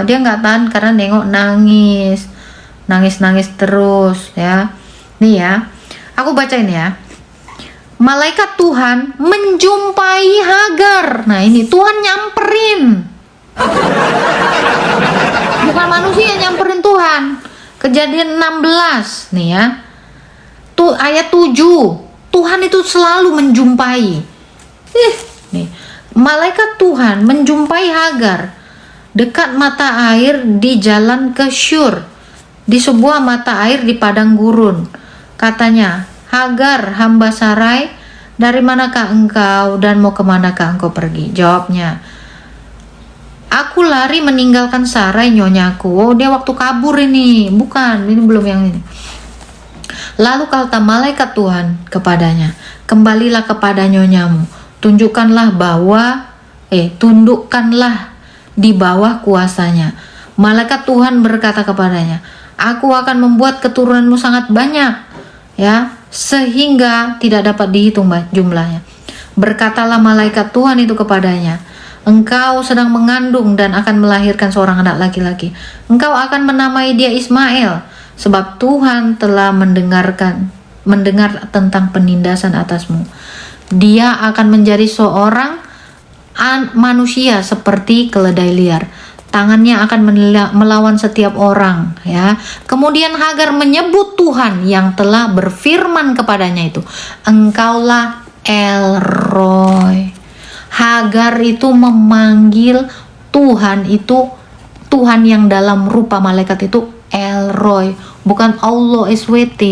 ya. Dia nggak tahan karena nengok nangis terus ya. Nih ya, aku bacain ya. Malaikat Tuhan menjumpai Hagar. Nah ini Tuhan nyamperin, bukan manusia yang nyamperin Tuhan. Kejadian 16 nih ya, tuh ayat 7. Tuhan itu selalu menjumpai. Nih, malaikat Tuhan menjumpai Hagar dekat mata air di jalan ke Syur, di sebuah mata air di padang gurun. Katanya, Hagar, hamba Sarai, dari manakah engkau dan mau kemanakah engkau pergi? Jawabnya, aku lari meninggalkan Sarai nyonyaku. Oh, dia waktu kabur ini. Bukan, ini belum yang ini. Lalu kata malaikat Tuhan kepadanya, kembalilah kepada nyonyamu, tundukkanlah di bawah kuasanya. Malaikat Tuhan berkata kepadanya, aku akan membuat keturunanmu sangat banyak, ya, sehingga tidak dapat dihitung jumlahnya. Berkatalah malaikat Tuhan itu kepadanya, engkau sedang mengandung dan akan melahirkan seorang anak laki-laki. Engkau akan menamai dia Ismail, sebab Tuhan telah mendengar tentang penindasan atasmu. Dia akan menjadi seorang manusia seperti keledai liar. Tangannya akan melawan setiap orang, ya. Kemudian Hagar menyebut Tuhan yang telah berfirman kepadanya itu, engkaulah El Roy. Hagar itu memanggil Tuhan itu, Tuhan yang dalam rupa malaikat itu El Roy, bukan Allah SWT.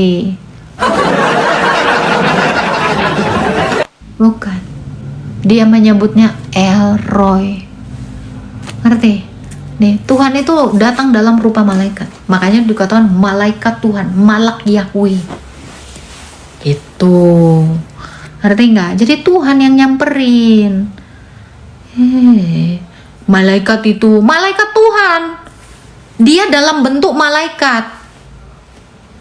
Bukan. Dia menyebutnya El Roy. Ngerti? Nih, Tuhan itu datang dalam rupa malaikat. Makanya dikatakan malaikat Tuhan, Malak Yahweh. Itu. Ngerti nggak? Jadi Tuhan yang nyamperin. Malaikat itu, malaikat Tuhan. Dia dalam bentuk malaikat.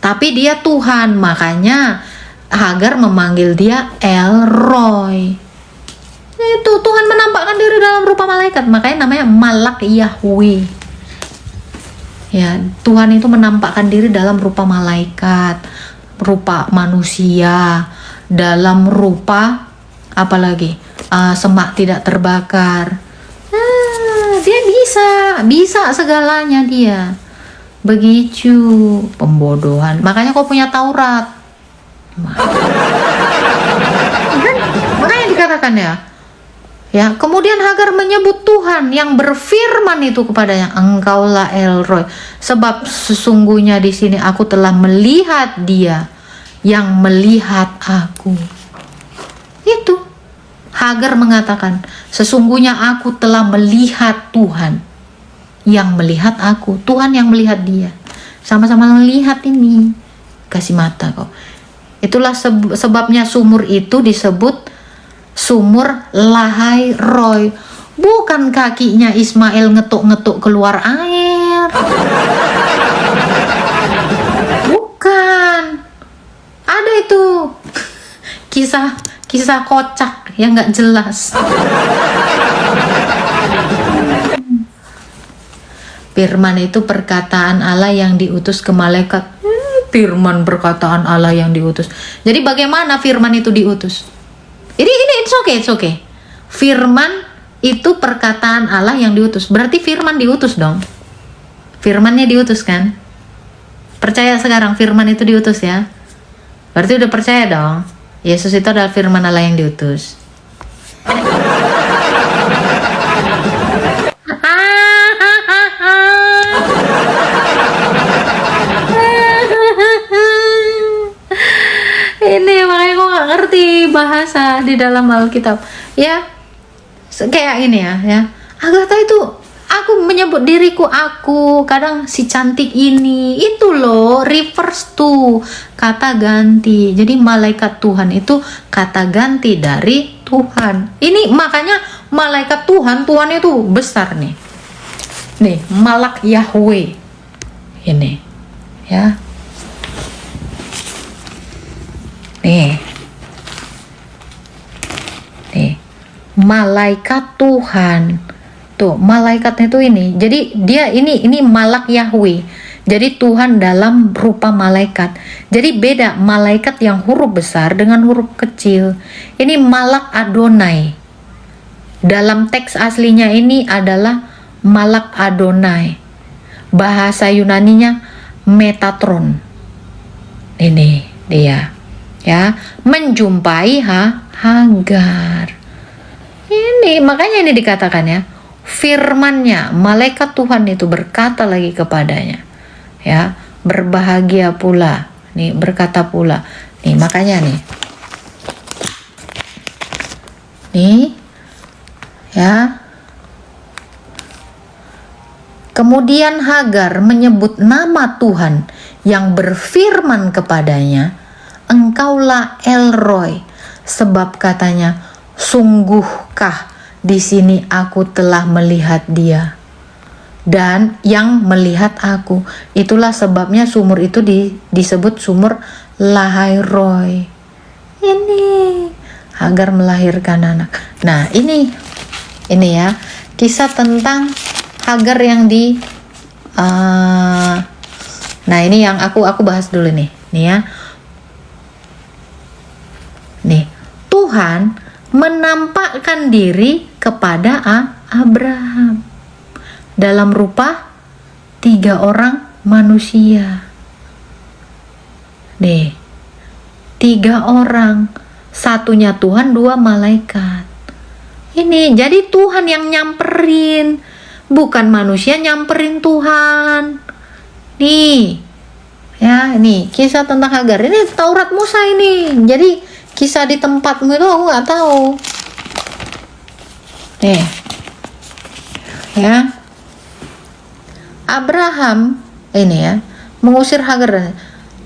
Tapi dia Tuhan, makanya Hagar memanggil dia El Roy. Itu Tuhan menampakkan diri dalam rupa malaikat, makanya namanya Malak Yahweh. Ya, Tuhan itu menampakkan diri dalam rupa malaikat, rupa manusia, dalam rupa apalagi semak tidak terbakar. Dia bisa segalanya dia. Begitu pembodohan. Makanya kau punya Taurat. Makanya dikatakan ya, kemudian Hagar menyebut Tuhan yang berfirman itu kepadanya, engkaulah El Roy, sebab sesungguhnya di sini aku telah melihat dia yang melihat aku. Itu Hagar mengatakan, sesungguhnya aku telah melihat Tuhan yang melihat aku, Tuhan yang melihat dia. Sama-sama melihat ini, kasih mata kok. Itulah sebabnya sumur itu disebut sumur Lahai Roy. Bukan kakinya Ismail ngetuk-ngetuk keluar air. Bukan. Ada itu kisah kocak yang nggak jelas. Firman itu perkataan Allah yang diutus ke malaikat. Firman perkataan Allah yang diutus. Jadi bagaimana firman itu diutus? Ini it's okay. Firman itu perkataan Allah yang diutus. Berarti firman diutus dong. Firmannya diutus kan? Percaya sekarang firman itu diutus ya? Berarti udah percaya dong. Yesus itu adalah firman Allah yang diutus. Ini makanya gue gak ngerti bahasa di dalam Alkitab ya, kayak ini ya. Agatha itu, aku menyebut diriku aku, kadang si cantik ini, itu loh reverse to kata ganti. Jadi malaikat Tuhan itu kata ganti dari Tuhan. Ini makanya malaikat Tuhan itu besar nih Malak Yahweh ini ya. Nih, malaikat Tuhan Tuh, malaikatnya tuh ini. Jadi dia ini malak Yahweh. Jadi Tuhan dalam rupa malaikat. Jadi beda malaikat yang huruf besar dengan huruf kecil. Ini malak Adonai. Dalam teks aslinya ini adalah malak Adonai. Bahasa Yunaninya Metatron. Ini dia. Ya, menjumpai Hagar. Ini makanya ini dikatakan ya, firman-Nya, malaikat Tuhan itu berkata lagi kepadanya, ya, berbahagia pula, nih berkata pula, nih makanya nih, ya. Kemudian Hagar menyebut nama Tuhan yang berfirman kepadanya, engkaulah Elroy, sebab katanya, sungguhkah di sini aku telah melihat dia dan yang melihat aku. Itulah sebabnya sumur itu disebut sumur Lahai-Roi. Ini Hagar melahirkan anak. Nah, ini ya, kisah tentang Hagar yang nah ini yang aku bahas dulu nih ya. Nih, Tuhan menampakkan diri kepada Abraham dalam rupa 3 orang manusia. Nih, 3 orang, satunya Tuhan, 2 malaikat. Ini jadi Tuhan yang nyamperin, bukan manusia nyamperin Tuhan. Nih, ya, ini kisah tentang Hagar. Ini Taurat Musa ini. Jadi kisah di tempatmu itu aku nggak tahu. Nih, ya, Abraham ini ya mengusir Hagar.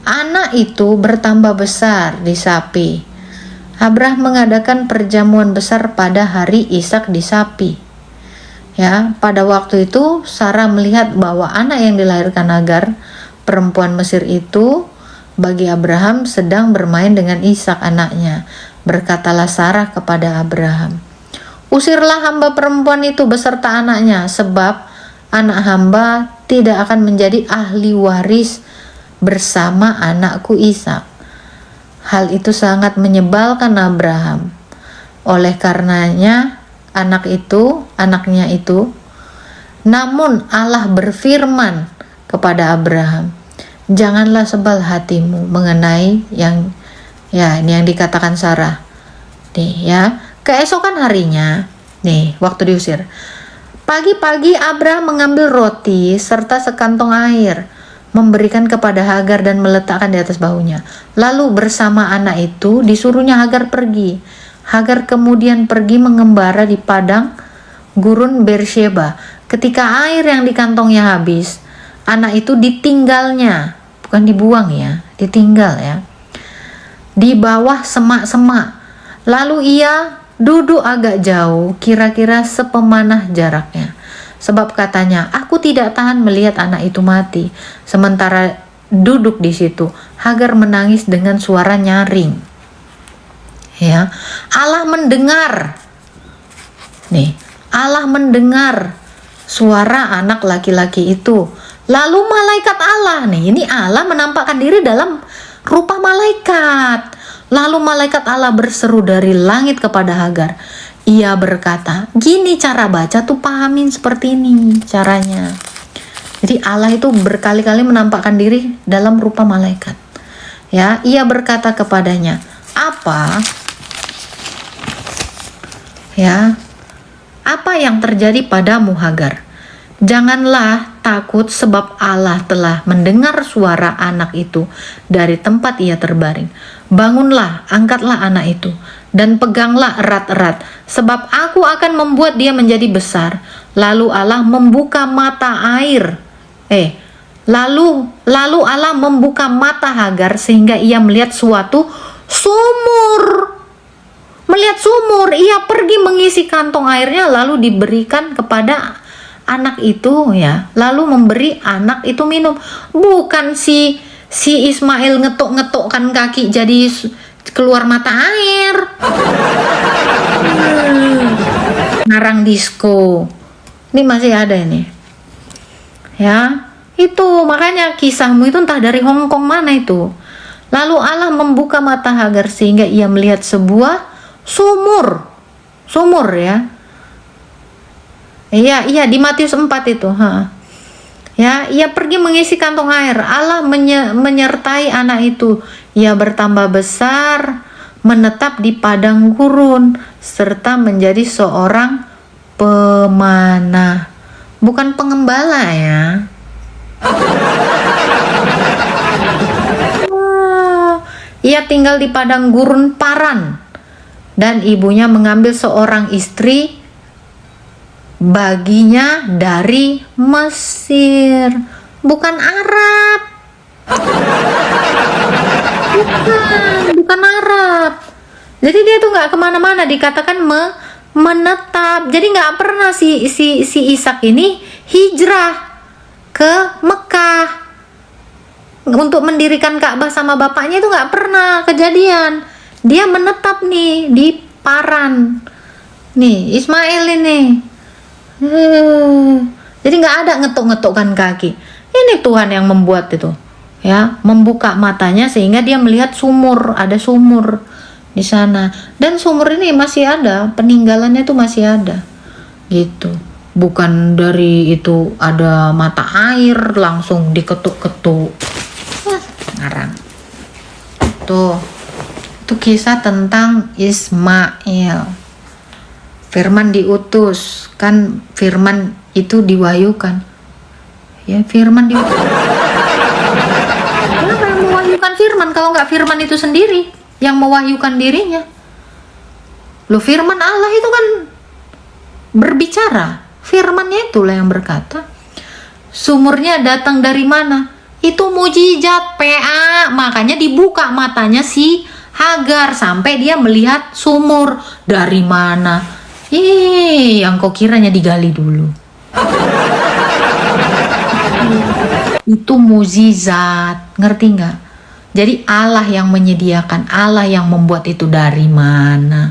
Anak itu bertambah besar di sapi. Abraham mengadakan perjamuan besar pada hari Ishak di sapi. Ya, pada waktu itu Sarah melihat bahwa anak yang dilahirkan Hagar, perempuan Mesir itu, bagi Abraham sedang bermain dengan Ishak anaknya. Berkatalah Sarah kepada Abraham, usirlah hamba perempuan itu beserta anaknya, sebab anak hamba tidak akan menjadi ahli waris bersama anakku Ishak. Hal itu sangat menyebalkan Abraham. Oleh karenanya anaknya itu, namun Allah berfirman kepada Abraham, janganlah sebal hatimu mengenai yang ini yang dikatakan Sarah. Nih ya, keesokan harinya, nih waktu diusir, pagi-pagi Abraham mengambil roti serta sekantong air, memberikan kepada Hagar dan meletakkan di atas bahunya. Lalu bersama anak itu disuruhnya Hagar pergi. Hagar kemudian pergi mengembara di padang gurun Beersheba. Ketika air yang di kantongnya habis, anak itu ditinggalnya, bukan dibuang ya, ditinggal ya, di bawah semak-semak. Lalu ia duduk agak jauh, kira-kira sepemanah jaraknya. Sebab katanya, aku tidak tahan melihat anak itu mati. Sementara duduk di situ, Hagar menangis dengan suara nyaring. Ya, Allah mendengar. Nih, Allah mendengar suara anak laki-laki itu. Lalu malaikat Allah, nih ini Allah menampakkan diri dalam rupa malaikat. Lalu malaikat Allah berseru dari langit kepada Hagar. Ia berkata, gini cara baca tuh, pahamin seperti ini caranya. Jadi Allah itu berkali-kali menampakkan diri dalam rupa malaikat. Ya, ia berkata kepadanya, apa yang terjadi padamu Hagar? Janganlah takut, sebab Allah telah mendengar suara anak itu dari tempat ia terbaring. Bangunlah, angkatlah anak itu, dan peganglah erat-erat, sebab aku akan membuat dia menjadi besar. Lalu Allah membuka mata air. Lalu Allah membuka mata Hagar sehingga ia melihat suatu sumur. Melihat sumur, ia pergi mengisi kantong airnya, lalu diberikan kepada anak itu ya, lalu memberi anak itu minum. Bukan si Ismail ngetok-ngetokkan kaki jadi keluar mata air. Ngarang disco Ini masih ada ini. Ya, itu makanya kisahmu itu entah dari Hong Kong mana itu. Lalu Allah membuka mata Hagar sehingga ia melihat sebuah sumur. Sumur ya. Iya di Matius 4 itu, Ya, ia pergi mengisi kantong air. Allah menyertai anak itu. Ia bertambah besar, menetap di padang gurun, serta menjadi seorang pemanah. Bukan pengembala ya. Ia tinggal di padang gurun Paran, dan ibunya mengambil seorang istri baginya dari Mesir. Bukan Arab. Bukan Arab. Jadi dia tuh nggak kemana-mana, dikatakan menetap. Jadi nggak pernah si Ishak ini hijrah ke Mekah untuk mendirikan Ka'bah sama bapaknya, itu nggak pernah kejadian. Dia menetap nih di Paran. Nih Ismail ini. Jadi nggak ada ngetuk-ngetukkan kaki. Ini Tuhan yang membuat itu, ya, membuka matanya sehingga dia melihat sumur, ada sumur di sana. Dan sumur ini masih ada, peninggalannya itu masih ada, gitu. Bukan dari itu ada mata air langsung diketuk-ketuk. Ngarang. Tuh, itu kisah tentang Ismail. Firman diutus, kan firman itu diwahyukan. Ya, firman diutus. Kenapa yang mewahyukan firman kalau nggak firman itu sendiri yang mewahyukan dirinya? Loh, firman Allah itu kan berbicara. Firmannya itulah yang berkata. Sumurnya datang dari mana? Itu mujizat PA, makanya dibuka matanya si Hagar sampai dia melihat sumur. Dari mana? Yang kau kiranya digali dulu. Itu mujizat, ngerti nggak? Jadi Allah yang menyediakan, Allah yang membuat itu. Dari mana?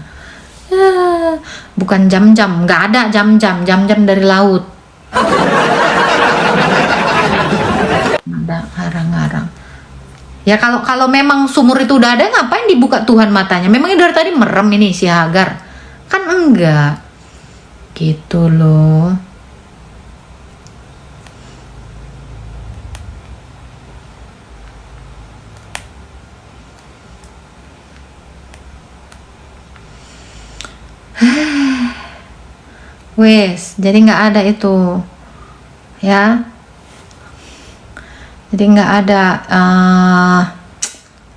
Bukan jam-jam, nggak ada jam-jam dari laut. Ada ngarang-ngarang. Ya kalau memang sumur itu udah ada, ngapain dibuka Tuhan matanya? Memangnya dari tadi merem ini si Hagar? Kan enggak. Gitu loh. Wes, jadi nggak ada itu, ya. Jadi nggak ada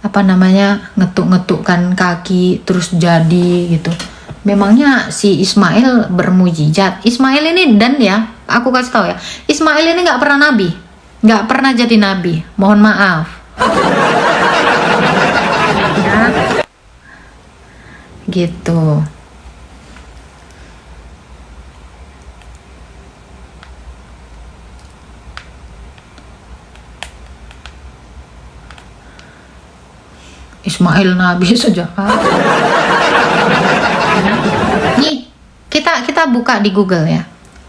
apa namanya, ngetuk-ngetukkan kaki terus jadi gitu. Memangnya si Ismail bermujizat? Ismail ini, dan ya, aku kasih tahu ya, Ismail ini nggak pernah nabi, nggak pernah jadi nabi. Mohon maaf. Ya. Gitu. Ismail nabi saja. Nih, kita buka di Google ya.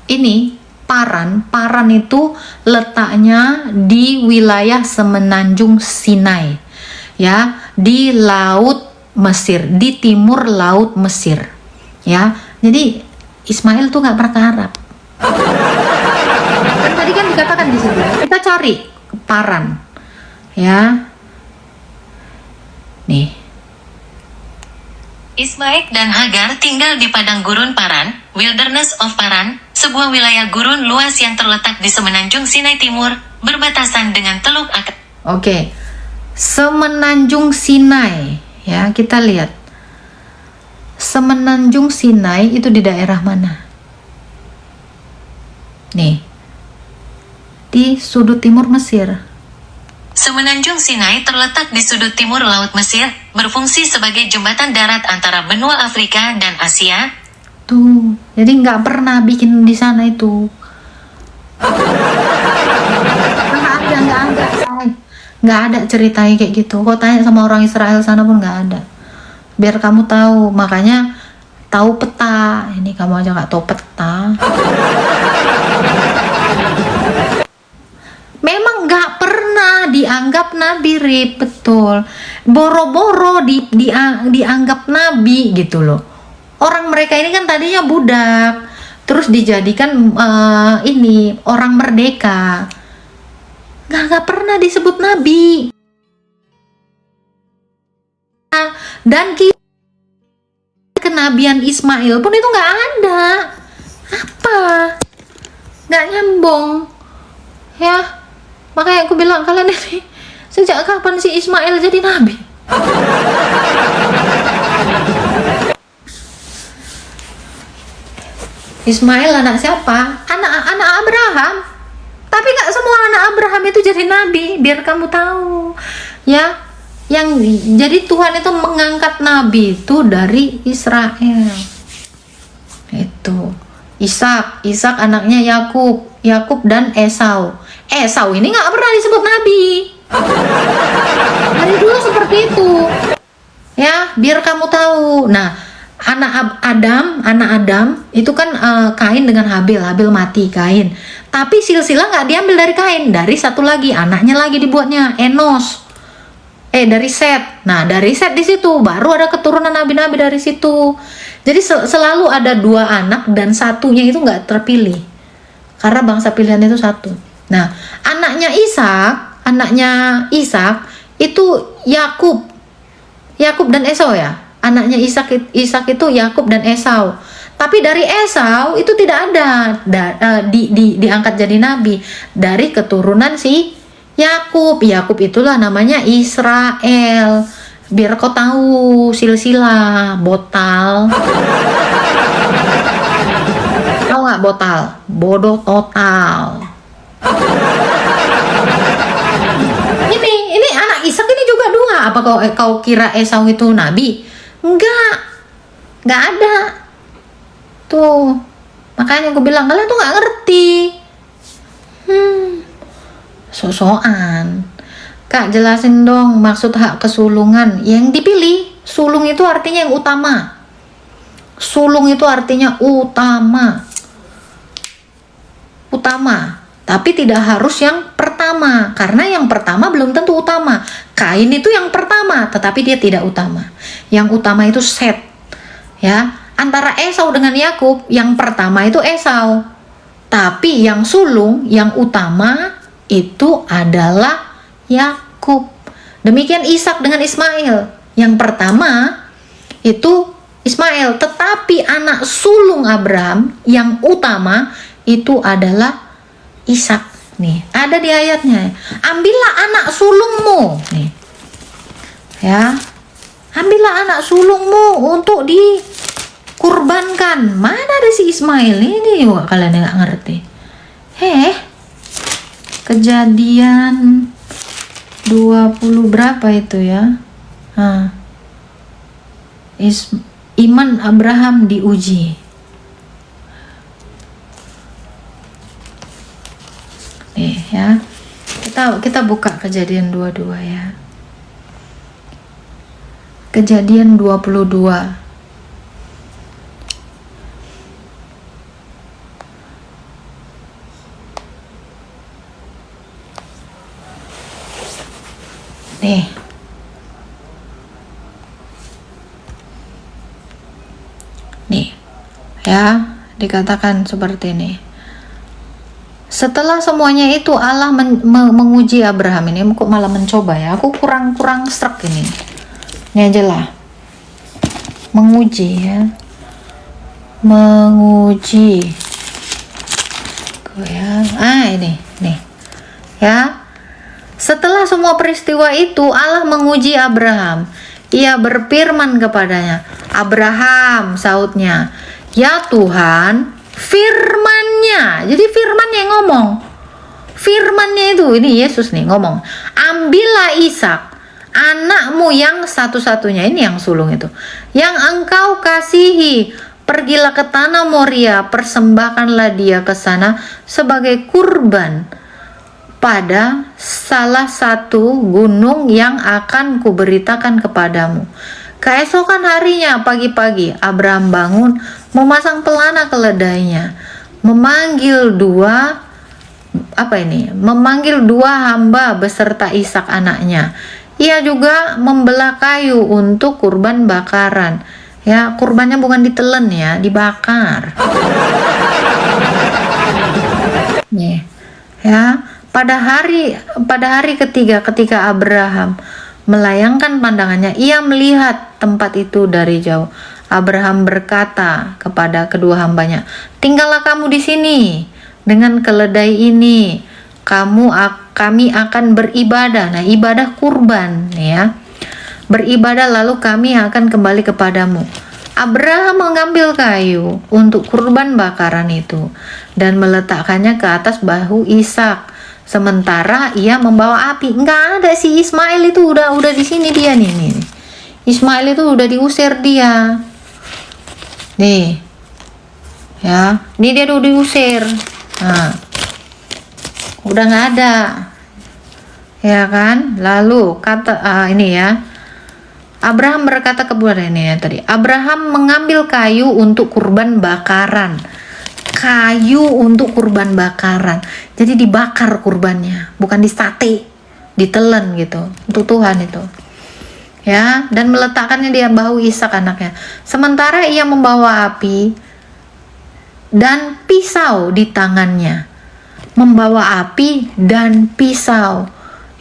Ini Paran itu letaknya di wilayah semenanjung Sinai. Ya, di Laut Mesir, di timur Laut Mesir. Ya. Jadi Ismail tuh nggak pernah ke Arab. Kan tadi kan dikatakan di situ. Kita cari Paran. Ya. Nih. Ismail dan Hagar tinggal di padang gurun Paran, Wilderness of Paran, sebuah wilayah gurun luas yang terletak di semenanjung Sinai Timur, berbatasan dengan Teluk Akab. Oke. Semenanjung Sinai, ya, kita lihat. Semenanjung Sinai itu di daerah mana? Nih. Di sudut timur Mesir. Semenanjung Sinai terletak di sudut timur Laut Mesir, berfungsi sebagai jembatan darat antara benua Afrika dan Asia. Tuh, jadi nggak pernah bikin di sana itu. Nggak ada ceritanya kayak gitu. Kau tanya sama orang Israel sana pun nggak ada. Biar kamu tahu, makanya tahu peta. Ini kamu aja nggak tahu peta. dianggap nabi, Rip, betul. Boro-boro dianggap nabi gitu loh. Orang mereka ini kan tadinya budak, terus dijadikan ini orang merdeka. Nggak pernah disebut nabi. Dan kenabian Ismail pun itu nggak ada. Apa? Nggak nyambung. Ya, makanya aku bilang kalian ini sejak kapan si Ismail jadi nabi? Ismail anak siapa? Anak Abraham. Tapi nggak semua anak Abraham itu jadi nabi, biar kamu tahu. Ya, yang jadi Tuhan itu mengangkat nabi itu dari Israel. Itu Ishak anaknya Yakub dan Esau. Esau ini nggak pernah disebut nabi. Dari dulu seperti itu. Ya, biar kamu tahu. Nah, anak Adam itu kan Kain dengan Habil mati Kain. Tapi silsilah nggak diambil dari Kain, dari satu lagi anaknya lagi dibuatnya Enos. Dari Set. Nah, dari Set di situ baru ada keturunan nabi-nabi dari situ. Jadi selalu ada 2 anak dan satunya itu nggak terpilih. Karena bangsa pilihan itu satu. Nah, anaknya Ishak itu Yakub dan Esau ya. Anaknya Ishak itu Yakub dan Esau. Tapi dari Esau itu tidak ada diangkat jadi nabi dari keturunan si Yakub itulah namanya Israel. Biar kau tahu silsilah botal. Tahu nggak botal? Bodoh total. Ini anak Ishak ini juga 2. Apa kau kira Esau itu nabi? Nggak ada. Tuh, makanya aku bilang kalian tuh nggak ngerti. So-soan. Kak, jelasin dong maksud hak kesulungan yang dipilih. Sulung itu artinya yang utama. Sulung itu artinya utama. Tapi tidak harus yang pertama, karena yang pertama belum tentu utama. Kain itu yang pertama, tetapi dia tidak utama. Yang utama itu Set. Ya, antara Esau dengan Yakub, yang pertama itu Esau. Tapi yang sulung, yang utama itu adalah Yakub. Demikian Ishak dengan Ismail. Yang pertama itu Ismail, tetapi anak sulung Abraham yang utama itu adalah Ishak. Nih, ada di ayatnya. Ambillah anak sulungmu. Nih. Ya. Ambillah anak sulungmu untuk dikurbankan. Mana ada si Ismail? Ini juga kalian nggak ngerti. Kejadian 20 berapa itu ya? Iman Abraham diuji. Nih ya. Kita buka Kejadian 22 ya. Kejadian 22. Nih ya, dikatakan seperti ini. Setelah semuanya itu Allah menguji Abraham. Ini kok malah mencoba ya, aku kurang struck ini aja lah. Menguji ya, menguji ini nih ya. Setelah semua peristiwa itu Allah menguji Abraham. Ia berfirman kepadanya, Abraham, sautnya, ya Tuhan, firman-Nya. Jadi firman-Nya yang ngomong. Firman-Nya itu, ini Yesus nih ngomong, ambillah Ishak, anakmu yang satu-satunya, ini yang sulung itu, yang engkau kasihi, pergilah ke tanah Moria, persembahkanlah dia ke sana sebagai kurban pada salah satu gunung yang akan kuberitakan kepadamu. Keesokan harinya pagi-pagi Abraham bangun, memasang pelana keledainya, memanggil 2 memanggil 2 hamba beserta Ishak anaknya. Ia juga membelah kayu untuk kurban bakaran. Ya, kurbannya bukan ditelen ya, dibakar. Nih, ya, pada hari ketiga ketika Abraham melayangkan pandangannya, ia melihat tempat itu dari jauh. Abraham berkata kepada kedua hambanya, "Tinggallah kamu di sini dengan keledai ini. Kami akan beribadah." Nah, ibadah kurban ya. Beribadah lalu kami akan kembali kepadamu. Abraham mengambil kayu untuk kurban bakaran itu dan meletakkannya ke atas bahu Ishak. Sementara ia membawa api. Nggak ada, si Ismail itu udah di sini dia nih. Ismail itu udah diusir dia. Nih. Ya, ini dia udah diusir. Nah. Udah nggak ada. Ya kan? Lalu ini ya. Abraham berkata kepada ini ya tadi. Abraham mengambil kayu untuk kurban bakaran. Kayu untuk kurban bakaran. Jadi dibakar kurbannya, bukan disate, ditelen gitu. Untuk Tuhan itu. Ya, dan meletakkannya di bahu Ishak anaknya. Sementara ia membawa api dan pisau di tangannya. Membawa api dan pisau.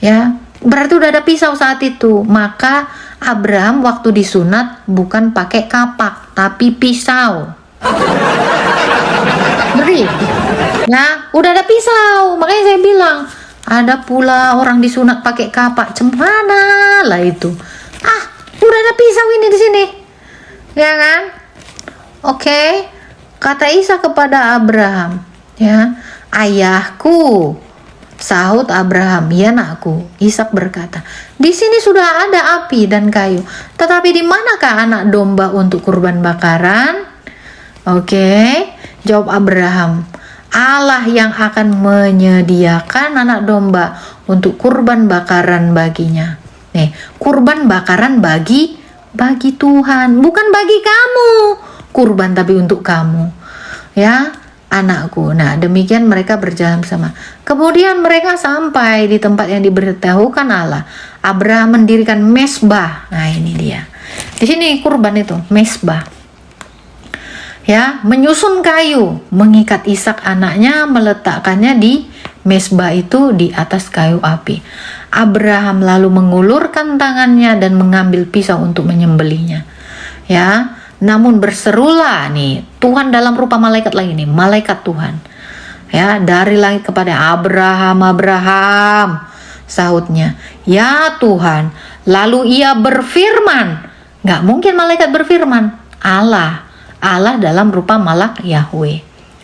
Ya, berarti udah ada pisau saat itu. Maka Abraham waktu disunat bukan pakai kapak, tapi pisau. Beri. Nah, udah ada pisau. Makanya saya bilang, ada pula orang disunat pakai kapak. Cemana lah itu. Udah ada pisau ini di sini. Ya kan? Oke. Kata Ishak kepada Abraham, ya, "Ayahku." Sahut Abraham, "Ya nakku." Ishak berkata, "Di sini sudah ada api dan kayu. Tetapi di manakah anak domba untuk kurban bakaran?" Oke, jawab Abraham, "Allah yang akan menyediakan anak domba untuk kurban bakaran baginya." Nih, kurban bakaran bagi Tuhan, bukan bagi kamu. Kurban tapi untuk kamu. Ya, anakku. Nah, demikian mereka berjalan bersama. Kemudian mereka sampai di tempat yang diberitahukan Allah. Abraham mendirikan mesbah. Nah, ini dia. Di sini kurban itu, mesbah. Ya, menyusun kayu, mengikat Ishak anaknya, meletakkannya di mesbah itu di atas kayu api. Abraham lalu mengulurkan tangannya dan mengambil pisau untuk menyembelihnya. Ya, namun berserulah nih, Tuhan dalam rupa malaikat lagi nih, malaikat Tuhan. Ya, dari langit kepada Abraham, "Abraham," sahutnya. "Ya Tuhan." Lalu ia berfirman, nggak mungkin malaikat berfirman, Allah dalam rupa malak Yahweh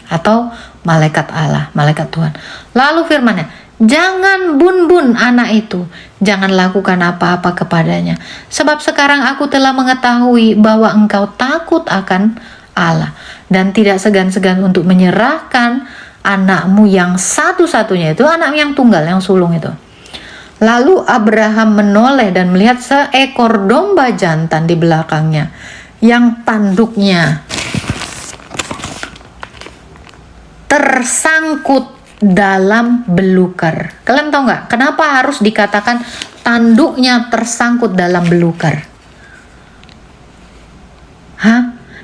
atau malaikat Allah, malaikat Tuhan. Lalu firman-Nya, "Jangan bun-bun anak itu, jangan lakukan apa-apa kepadanya, sebab sekarang aku telah mengetahui bahwa engkau takut akan Allah dan tidak segan-segan untuk menyerahkan anakmu yang satu-satunya," itu anak yang tunggal, yang sulung itu. Lalu Abraham menoleh dan melihat seekor domba jantan di belakangnya yang tanduknya tersangkut dalam belukar. Kalian tahu nggak kenapa harus dikatakan tanduknya tersangkut dalam belukar?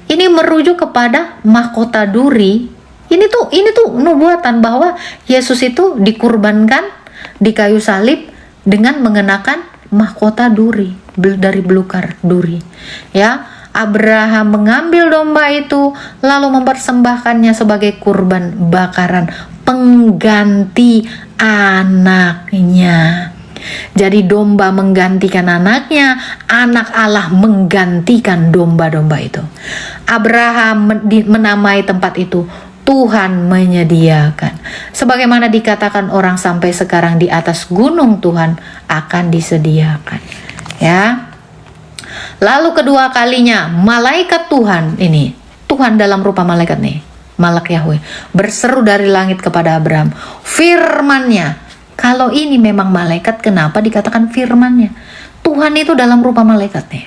Ini merujuk kepada mahkota duri. Ini tuh nubuatan bahwa Yesus itu dikurbankan di kayu salib dengan mengenakan mahkota duri dari belukar duri. Ya, Abraham mengambil domba itu lalu mempersembahkannya sebagai kurban bakaran pengganti anaknya. Jadi domba menggantikan anaknya, anak Allah menggantikan domba-domba itu. Abraham menamai tempat itu Tuhan menyediakan. Sebagaimana dikatakan orang sampai sekarang, di atas gunung Tuhan akan disediakan. Ya. Lalu kedua kalinya malaikat Tuhan ini, Tuhan dalam rupa malaikat nih, malak Yahweh, berseru dari langit kepada Abraham. Firman-Nya, kalau ini memang malaikat, kenapa dikatakan firman-Nya? Tuhan itu dalam rupa malaikat nih.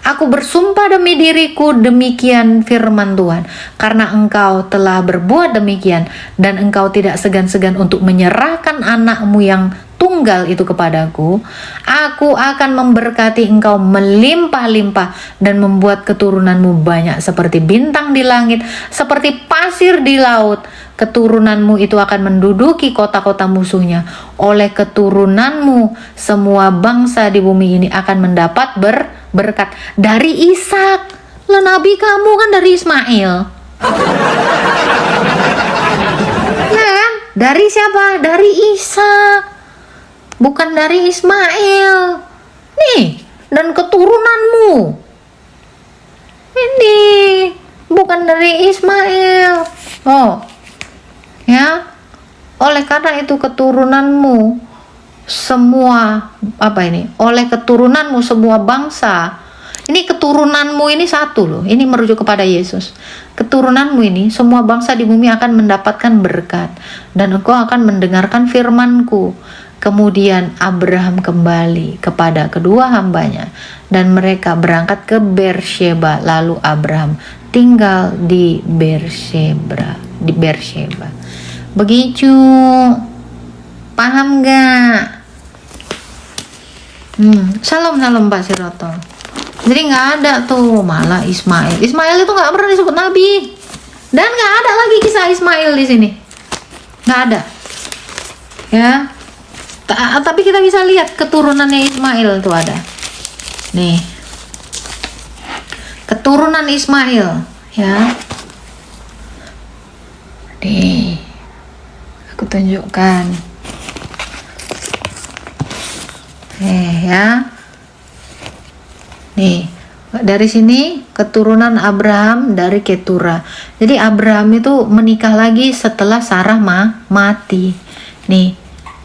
Aku bersumpah demi diriku, demikian firman Tuhan, karena engkau telah berbuat demikian dan engkau tidak segan-segan untuk menyerahkan anakmu yang tunggal itu kepadaku, aku akan memberkati engkau melimpah-limpah dan membuat keturunanmu banyak seperti bintang di langit, seperti pasir di laut. Keturunanmu itu akan menduduki kota-kota musuhnya. Oleh keturunanmu semua bangsa di bumi ini akan mendapat berkat dari Ishak. Lah, nabi kamu kan dari Ismail. Ya kan? Dari siapa? Dari Ishak, bukan dari Ismail. Nih, dan keturunanmu ini bukan dari Ismail. Oh, ya. Oleh karena itu keturunanmu semua oleh keturunanmu semua bangsa. Ini keturunanmu ini satu loh. Ini merujuk kepada Yesus. Keturunanmu ini semua bangsa di bumi akan mendapatkan berkat dan engkau akan mendengarkan firmanku. Kemudian Abraham kembali kepada kedua hambanya dan mereka berangkat ke Beersheba. Lalu Abraham tinggal di Beersheba. Begitu. Paham gak? Salam Pak Siroto. Jadi nggak ada tuh malah Ismail itu nggak pernah disebut nabi dan nggak ada lagi kisah Ismail di sini, nggak ada ya. Tapi kita bisa lihat keturunannya Ismail tuh ada nih, keturunan Ismail ya. Nih aku tunjukkan ya. Nih, dari sini keturunan Abraham dari Ketura. Jadi Abraham itu menikah lagi setelah Sarah mati. Nih,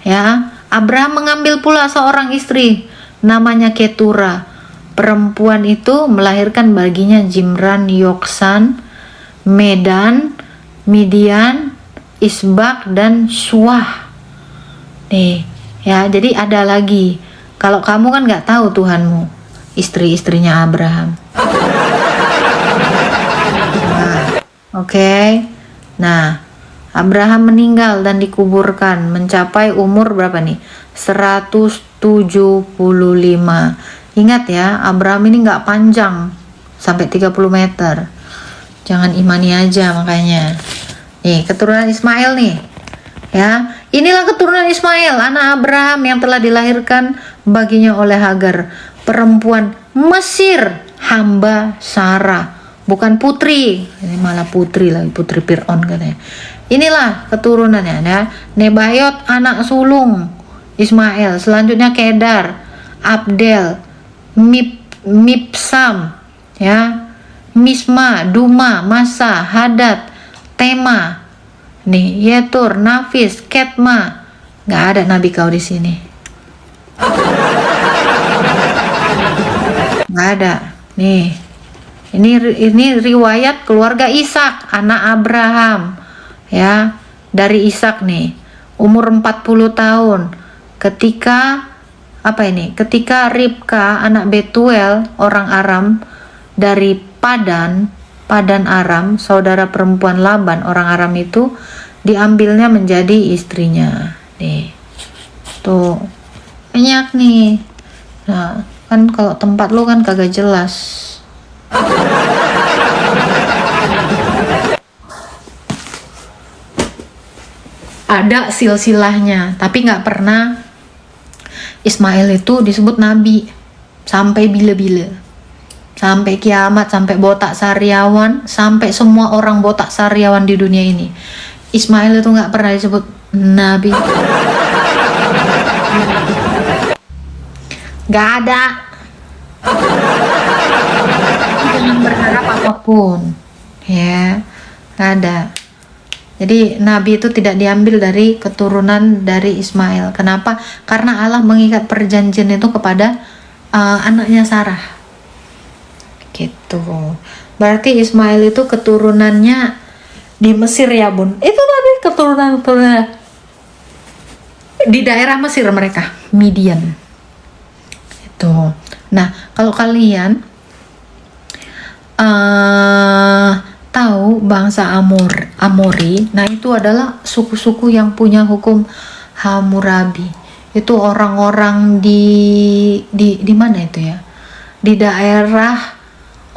ya. Abraham mengambil pula seorang istri namanya Ketura. Perempuan itu melahirkan baginya Jimran, Yoksan, Medan, Midian, Isbak dan Suah. Nih, ya. Jadi ada lagi. Kalau kamu kan nggak tahu Tuhanmu, istri-istrinya Abraham. Oke. Nah, Abraham meninggal dan dikuburkan mencapai umur berapa nih? 175. Ingat ya, Abraham ini nggak panjang sampai 30 meter. Jangan imani aja makanya. Nih, keturunan Ismail nih. Ya, inilah keturunan Ismail, anak Abraham yang telah dilahirkan baginya oleh Hagar, perempuan Mesir, hamba Sarah, bukan putri. Ini malah putri lagi, putri Fir'aun katanya. Inilah keturunannya ya. Nebayot anak sulung Ismail, selanjutnya Kedar, Abdel, Mipsam ya, Misma, Duma, Masa, Hadad, Tema. Nih, Yetur, Nafis, Ketma. Nggak ada nabi kau di sini. Nggak ada. Nih, ini riwayat keluarga Ishak, anak Abraham. Ya, dari Ishak nih, umur 40 tahun. Ketika Ketika Ribka, anak Betuel, orang Aram dari Padan Aram, saudara perempuan Laban, orang Aram itu diambilnya menjadi istrinya. Nih, tuh banyak nih. Nah, kan kalau tempat lu kan kagak jelas. Ada silsilahnya, tapi nggak pernah Ismail itu disebut nabi sampai bila-bila, sampai kiamat, sampai botak sariawan, sampai semua orang botak sariawan di dunia ini. Ismail itu nggak pernah disebut nabi. Nggak ada. Jangan berharap apapun, ya. Nggak ada. Jadi nabi itu tidak diambil dari keturunan dari Ismail. Kenapa? Karena Allah mengikat perjanjian itu kepada anaknya Sarah. Gitu. Berarti Ismail itu keturunannya di Mesir ya bun. Itu tadi keturunan di daerah Mesir mereka, Midian. Itu. Nah, kalau kalian tahu bangsa Amori. Nah, itu adalah suku-suku yang punya hukum Hammurabi. Itu orang-orang di mana itu ya? Di daerah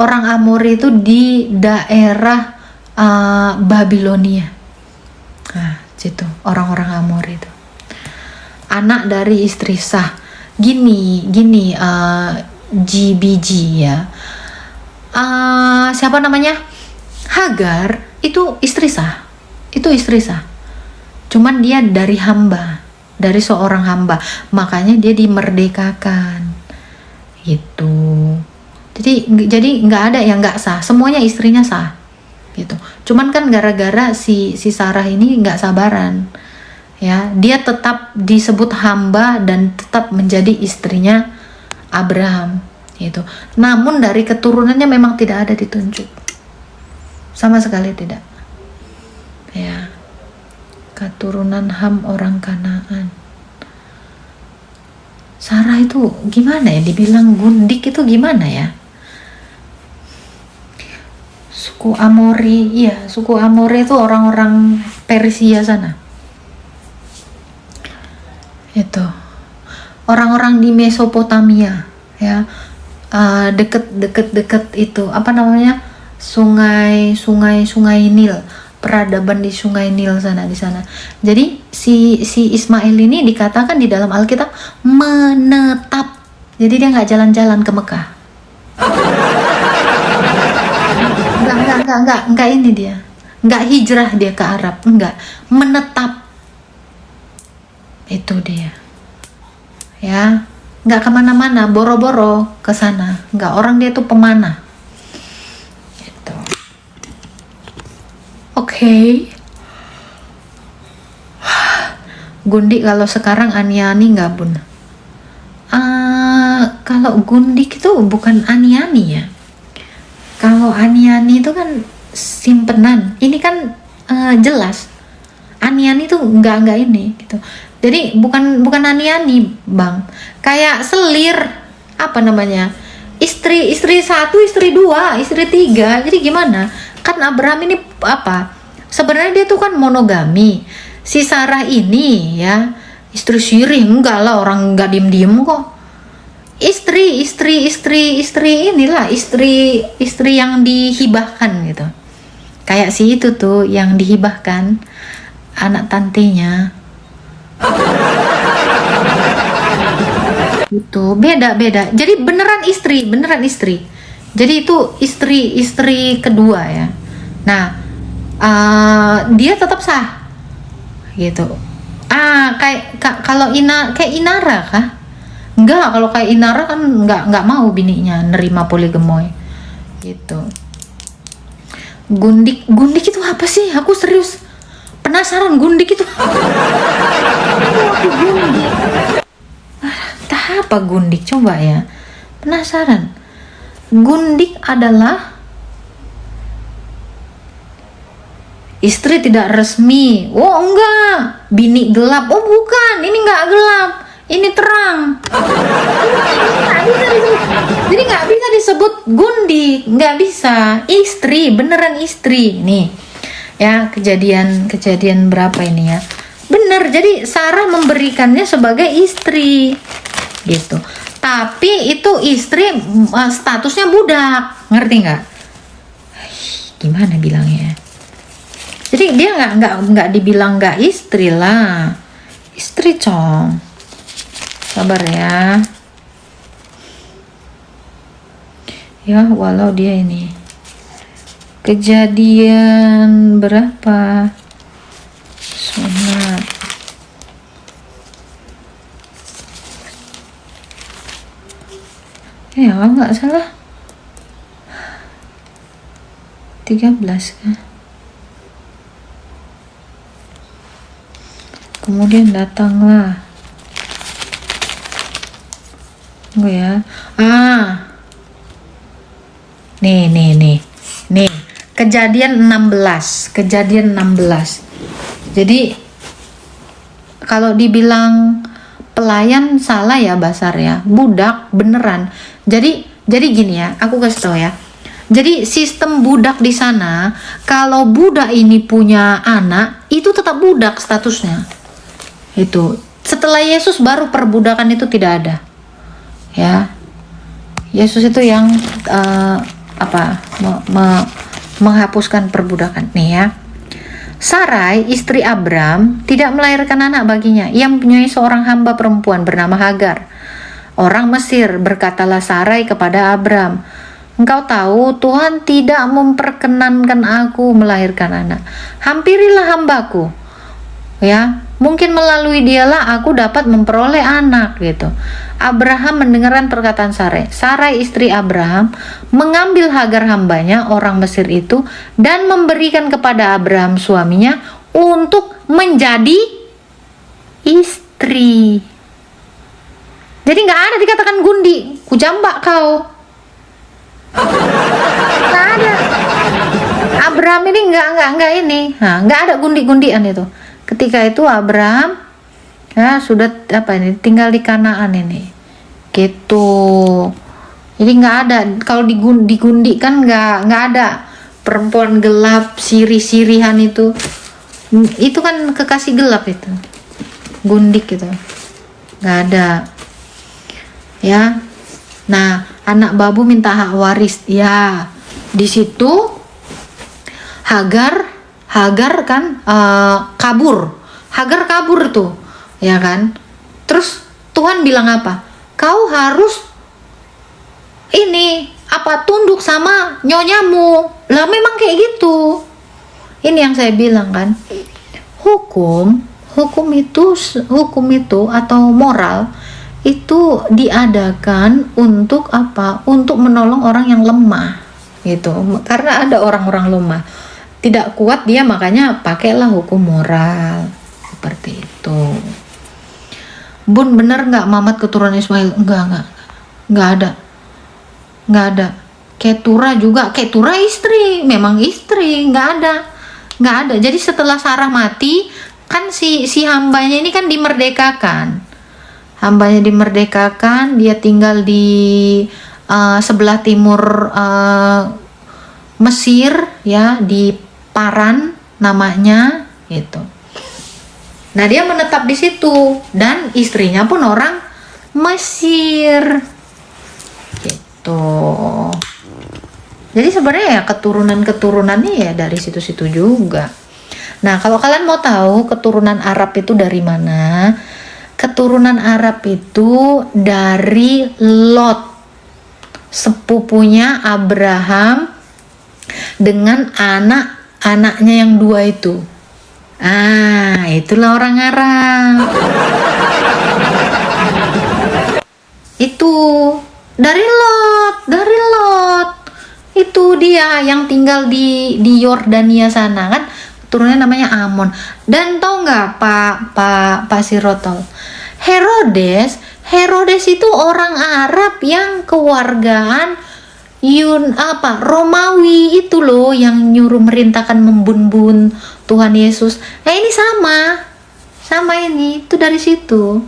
orang Amori itu di daerah Babilonia. Nah, situ orang-orang Amori itu. Anak dari istri sah. Gini GBG ya. Siapa namanya? Hagar itu istri sah. Cuman dia dari hamba, dari seorang hamba. Makanya dia dimerdekakan. Gitu. Jadi nggak ada yang nggak sah. Semuanya istrinya sah. Gitu. Cuman kan gara-gara si Sarah ini nggak sabaran. Ya, dia tetap disebut hamba dan tetap menjadi istrinya Abraham. Gitu. Namun dari keturunannya memang tidak ada ditunjuk. Sama sekali tidak. Ya. Keturunan Ham orang Kanaan. Sarah itu gimana ya? Dibilang gundik itu gimana ya? Suku Amori, iya, suku Amori itu orang-orang Persia sana. Itu. Orang-orang di Mesopotamia, ya. Deket itu apa namanya, sungai Nil, peradaban di sungai Nil sana, di sana. Jadi si Ismail ini dikatakan di dalam Alkitab menetap, jadi dia nggak jalan-jalan ke Mekah, nggak ini dia, nggak hijrah dia ke Arab, nggak, menetap, itu dia, ya. Nggak kemana-mana, boro-boro ke sana, nggak, orang dia tuh pemanah. Gitu. Oke. Gundik kalau sekarang ani-ani nggak bun? Kalau gundik itu bukan ani-ani ya. Kalau ani-ani itu kan simpenan. Ini kan jelas. Ani-ani itu nggak ini gitu. Jadi bukan ani-ani bang, kayak selir, apa namanya, istri 1, istri 2, istri 3. Jadi gimana? Kan Abraham ini apa? Sebenarnya dia tuh kan monogami. Si Sarah ini ya istri siri, enggak lah, orang nggak diem kok. Istri inilah istri yang dihibahkan gitu. Kayak si itu tuh yang dihibahkan anak tantenya. Itu beda. Jadi beneran istri. Jadi itu istri kedua ya. Nah, dia tetap sah. Gitu. Kayak kalau kayak Inara kah? Enggak, kalau kayak Inara kan enggak mau bininya nerima poligamoy. Gitu. Gundik itu apa sih? Aku serius penasaran gundik itu. Gundik. Apa gundik, coba ya, penasaran. Gundik adalah istri tidak resmi. Oh enggak, bini gelap. Oh bukan, ini enggak gelap, ini terang. Jadi nggak bisa disebut gundik, nggak bisa. Istri, beneran istri. Nih ya, kejadian berapa ini ya, bener. Jadi Sarah memberikannya sebagai istri gitu, tapi itu istri statusnya budak, ngerti nggak? Gimana bilangnya? Jadi dia nggak dibilang nggak istri lah, istri cong. Sabar ya. Ya walau dia ini kejadian berapa sunat. Ya kalau nggak salah 13 kan. Kemudian datanglah ya. Nih kejadian 16. Jadi kalau dibilang pelayan salah ya, Basar ya, budak beneran. Jadi gini ya, aku kasih tau ya, Jadi sistem budak di sana, kalau budak ini punya anak, itu tetap budak statusnya. Itu setelah Yesus baru perbudakan itu tidak ada. Ya, Yesus itu yang menghapuskan perbudakan. Nih ya, Sarai istri Abram tidak melahirkan anak baginya. Ia mempunyai seorang hamba perempuan bernama Hagar, orang Mesir. Berkatalah Sarai kepada Abram, engkau tahu Tuhan tidak memperkenankan aku melahirkan anak. Hampirilah hambaku, ya, mungkin melalui dialah aku dapat memperoleh anak, gitu. Abraham mendengarkan perkataan Sarai. Sarai istri Abraham mengambil Hagar hambanya orang Mesir itu dan memberikan kepada Abraham suaminya untuk menjadi istri. Jadi nggak ada dikatakan gundi, kujambak kau. Nggak ada. Abraham ini nggak ini, nggak ada gundi-gundian itu. Ketika itu Abraham ya sudah tinggal di Kanaan ini, gitu. Jadi nggak ada, kalau digundi kan nggak ada perempuan gelap sirih-sirihan itu kan kekasih gelap itu, gundik gitu, nggak ada. Ya, nah anak babu minta hak waris, ya di situ Hagar kan kabur. Hagar kabur tuh, ya kan. Terus Tuhan bilang apa? Kau harus tunduk sama nyonyamu. Lah memang kayak gitu. Ini yang saya bilang kan. Hukum itu atau moral itu diadakan untuk apa? Untuk menolong orang yang lemah, gitu. Karena ada orang-orang lemah, tidak kuat dia, makanya pakailah hukum moral seperti itu. Bun, bener nggak Mamat keturunan Ismail? Nggak ada. Ketura juga, Ketura istri, memang istri, nggak ada. Jadi setelah Sarah mati kan si hambanya ini kan dimerdekakan, dia tinggal di sebelah timur Mesir, ya, di Paran namanya gitu. Nah, dia menetap di situ dan istrinya pun orang Mesir gitu. Jadi sebenarnya ya keturunannya ya dari situ-situ juga. Nah, kalau kalian mau tahu keturunan Arab itu dari mana? Keturunan Arab itu dari Lot, sepupunya Abraham dengan anak-anaknya yang dua itu. Itulah orang Arab. Itu dari Lot. Itu dia yang tinggal di Yordania sana kan. Turunnya namanya Amon. Dan tahu nggak Pak Sirotol? Herodes itu orang Arab yang kewargaan Romawi itu loh, yang nyuruh merintahkan membun-bun Tuhan Yesus. Nah, ini sama ini itu dari situ,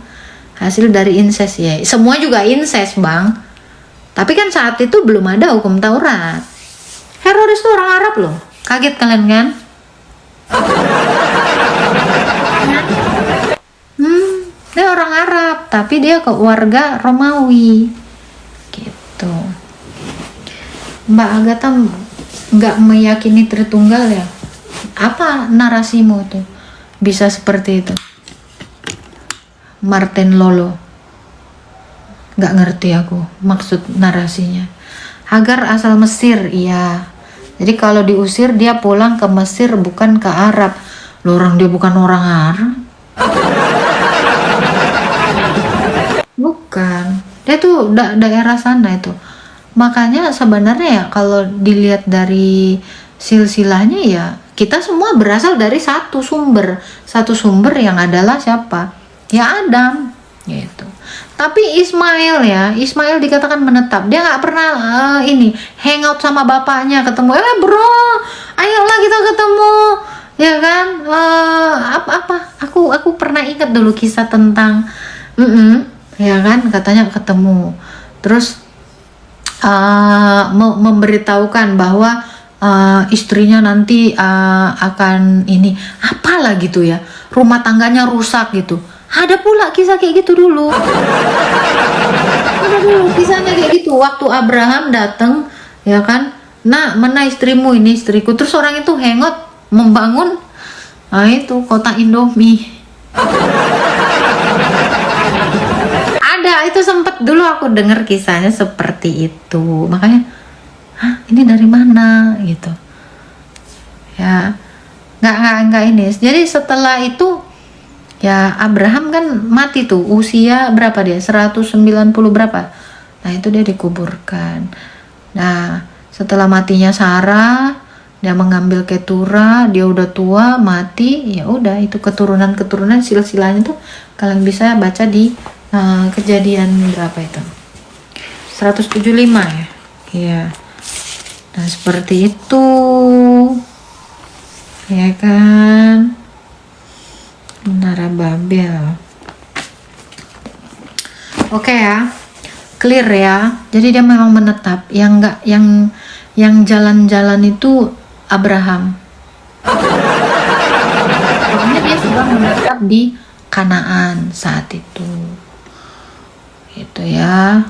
hasil dari incest ya. Semua juga incest, Bang. Tapi kan saat itu belum ada hukum Taurat. Herodes itu orang Arab loh. Kaget kalian kan? Dia orang Arab, tapi dia keluarga Romawi gitu. Mbak Agatha nggak meyakini Tritunggal ya? Apa narasimu tuh bisa seperti itu? Martin Lolo, nggak ngerti aku maksud narasinya. Hagar asal Mesir, iya. Jadi kalau diusir dia pulang ke Mesir, bukan ke Arab. Loh, orang dia bukan orang Arab. Bukan, dia tuh daerah sana itu. Makanya sebenarnya ya kalau dilihat dari silsilahnya ya, kita semua berasal dari satu sumber yang adalah siapa? Ya Adam gitu. Tapi Ismail dikatakan menetap. Dia nggak pernah hangout sama bapaknya, ketemu. Bro, ayolah kita ketemu, ya kan? Aku pernah ingat dulu kisah tentang, ya kan? Katanya ketemu. Terus memberitahukan bahwa istrinya nanti akan ini apalah gitu ya, rumah tangganya rusak gitu. Ada pula kisah kayak gitu dulu. Ada dulu kisahnya kayak gitu. Waktu Abraham datang, ya kan, nah mana istrimu, ini istriku. Terus orang itu hengot membangun itu kota Indomie. Ada, itu sempet dulu aku dengar kisahnya seperti itu. Makanya, ini dari mana gitu? Ya, nggak ini. Jadi setelah itu, ya Abraham kan mati tuh, usia berapa dia? 190 berapa? Nah itu dia dikuburkan. Nah setelah matinya Sarah, dia mengambil Ketura, dia udah tua, mati, ya udah itu keturunan silsilahnya tuh kalian bisa baca di Kejadian berapa itu? 175 ya? Iya. Nah seperti itu, ya kan? Menara Babel. Oke ya, clear ya. Jadi dia memang menetap. Yang jalan-jalan itu Abraham. Pokoknya dia sudah menetap di Kanaan saat itu. Gitu ya.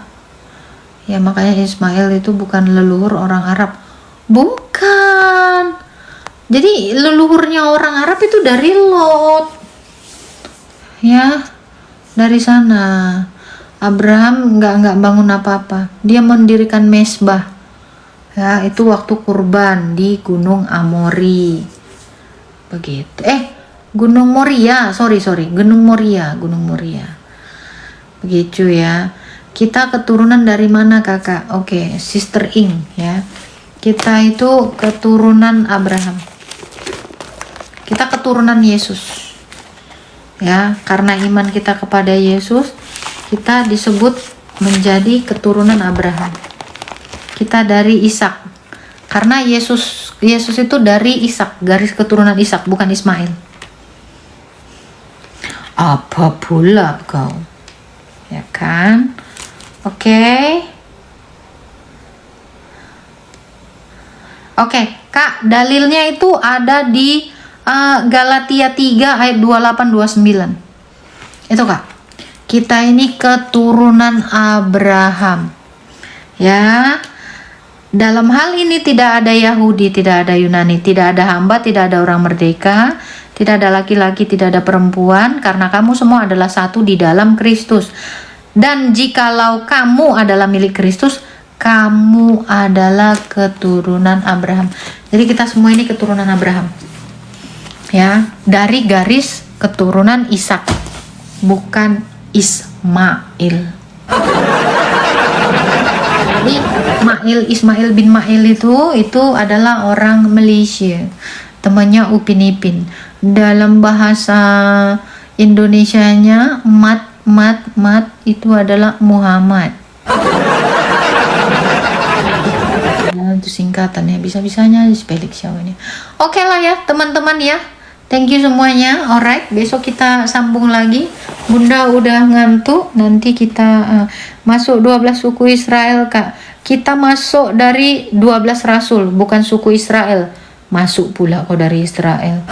Ya makanya Ismail itu bukan leluhur orang Arab. Bukan. Jadi leluhurnya orang Arab itu dari Lot. Ya, dari sana. Abraham nggak bangun apa-apa. Dia mendirikan mesbah. Ya, itu waktu kurban di Gunung Amori. Begitu. Gunung Moria. Sorry. Gunung Moria. Begitu ya. Kita keturunan dari mana kakak? Oke, Sister Ing ya. Kita itu keturunan Abraham. Kita keturunan Yesus. Ya, karena iman kita kepada Yesus, kita disebut menjadi keturunan Abraham. Kita dari Ishak. Karena Yesus itu dari Ishak, garis keturunan Ishak, bukan Ismail. Apa pula kau? Ya kan? Oke, Kak, dalilnya itu ada di Galatia 3 ayat 28-29. Itu Kak. Kita ini keturunan Abraham. Ya. Dalam hal ini tidak ada Yahudi, tidak ada Yunani, tidak ada hamba, tidak ada orang merdeka, tidak ada laki-laki, tidak ada perempuan, karena kamu semua adalah satu di dalam Kristus. Dan jikalau kamu adalah milik Kristus, kamu adalah keturunan Abraham. Jadi kita semua ini keturunan Abraham. Ya, dari garis keturunan Ishak, bukan Ismail. Jadi Ismail bin Mail itu adalah orang Malaysia, temannya Upin Ipin. Dalam bahasa Indonesianya mat itu adalah Muhammad. Nah, itu singkatan ya, bisa-bisanya spelling siapa ini. Oke lah ya teman-teman ya. Thank you semuanya. Alright, besok kita sambung lagi. Bunda udah ngantuk. Nanti kita masuk 12 suku Israel, Kak. Kita masuk dari 12 rasul, bukan suku Israel. Masuk pula kok dari Israel.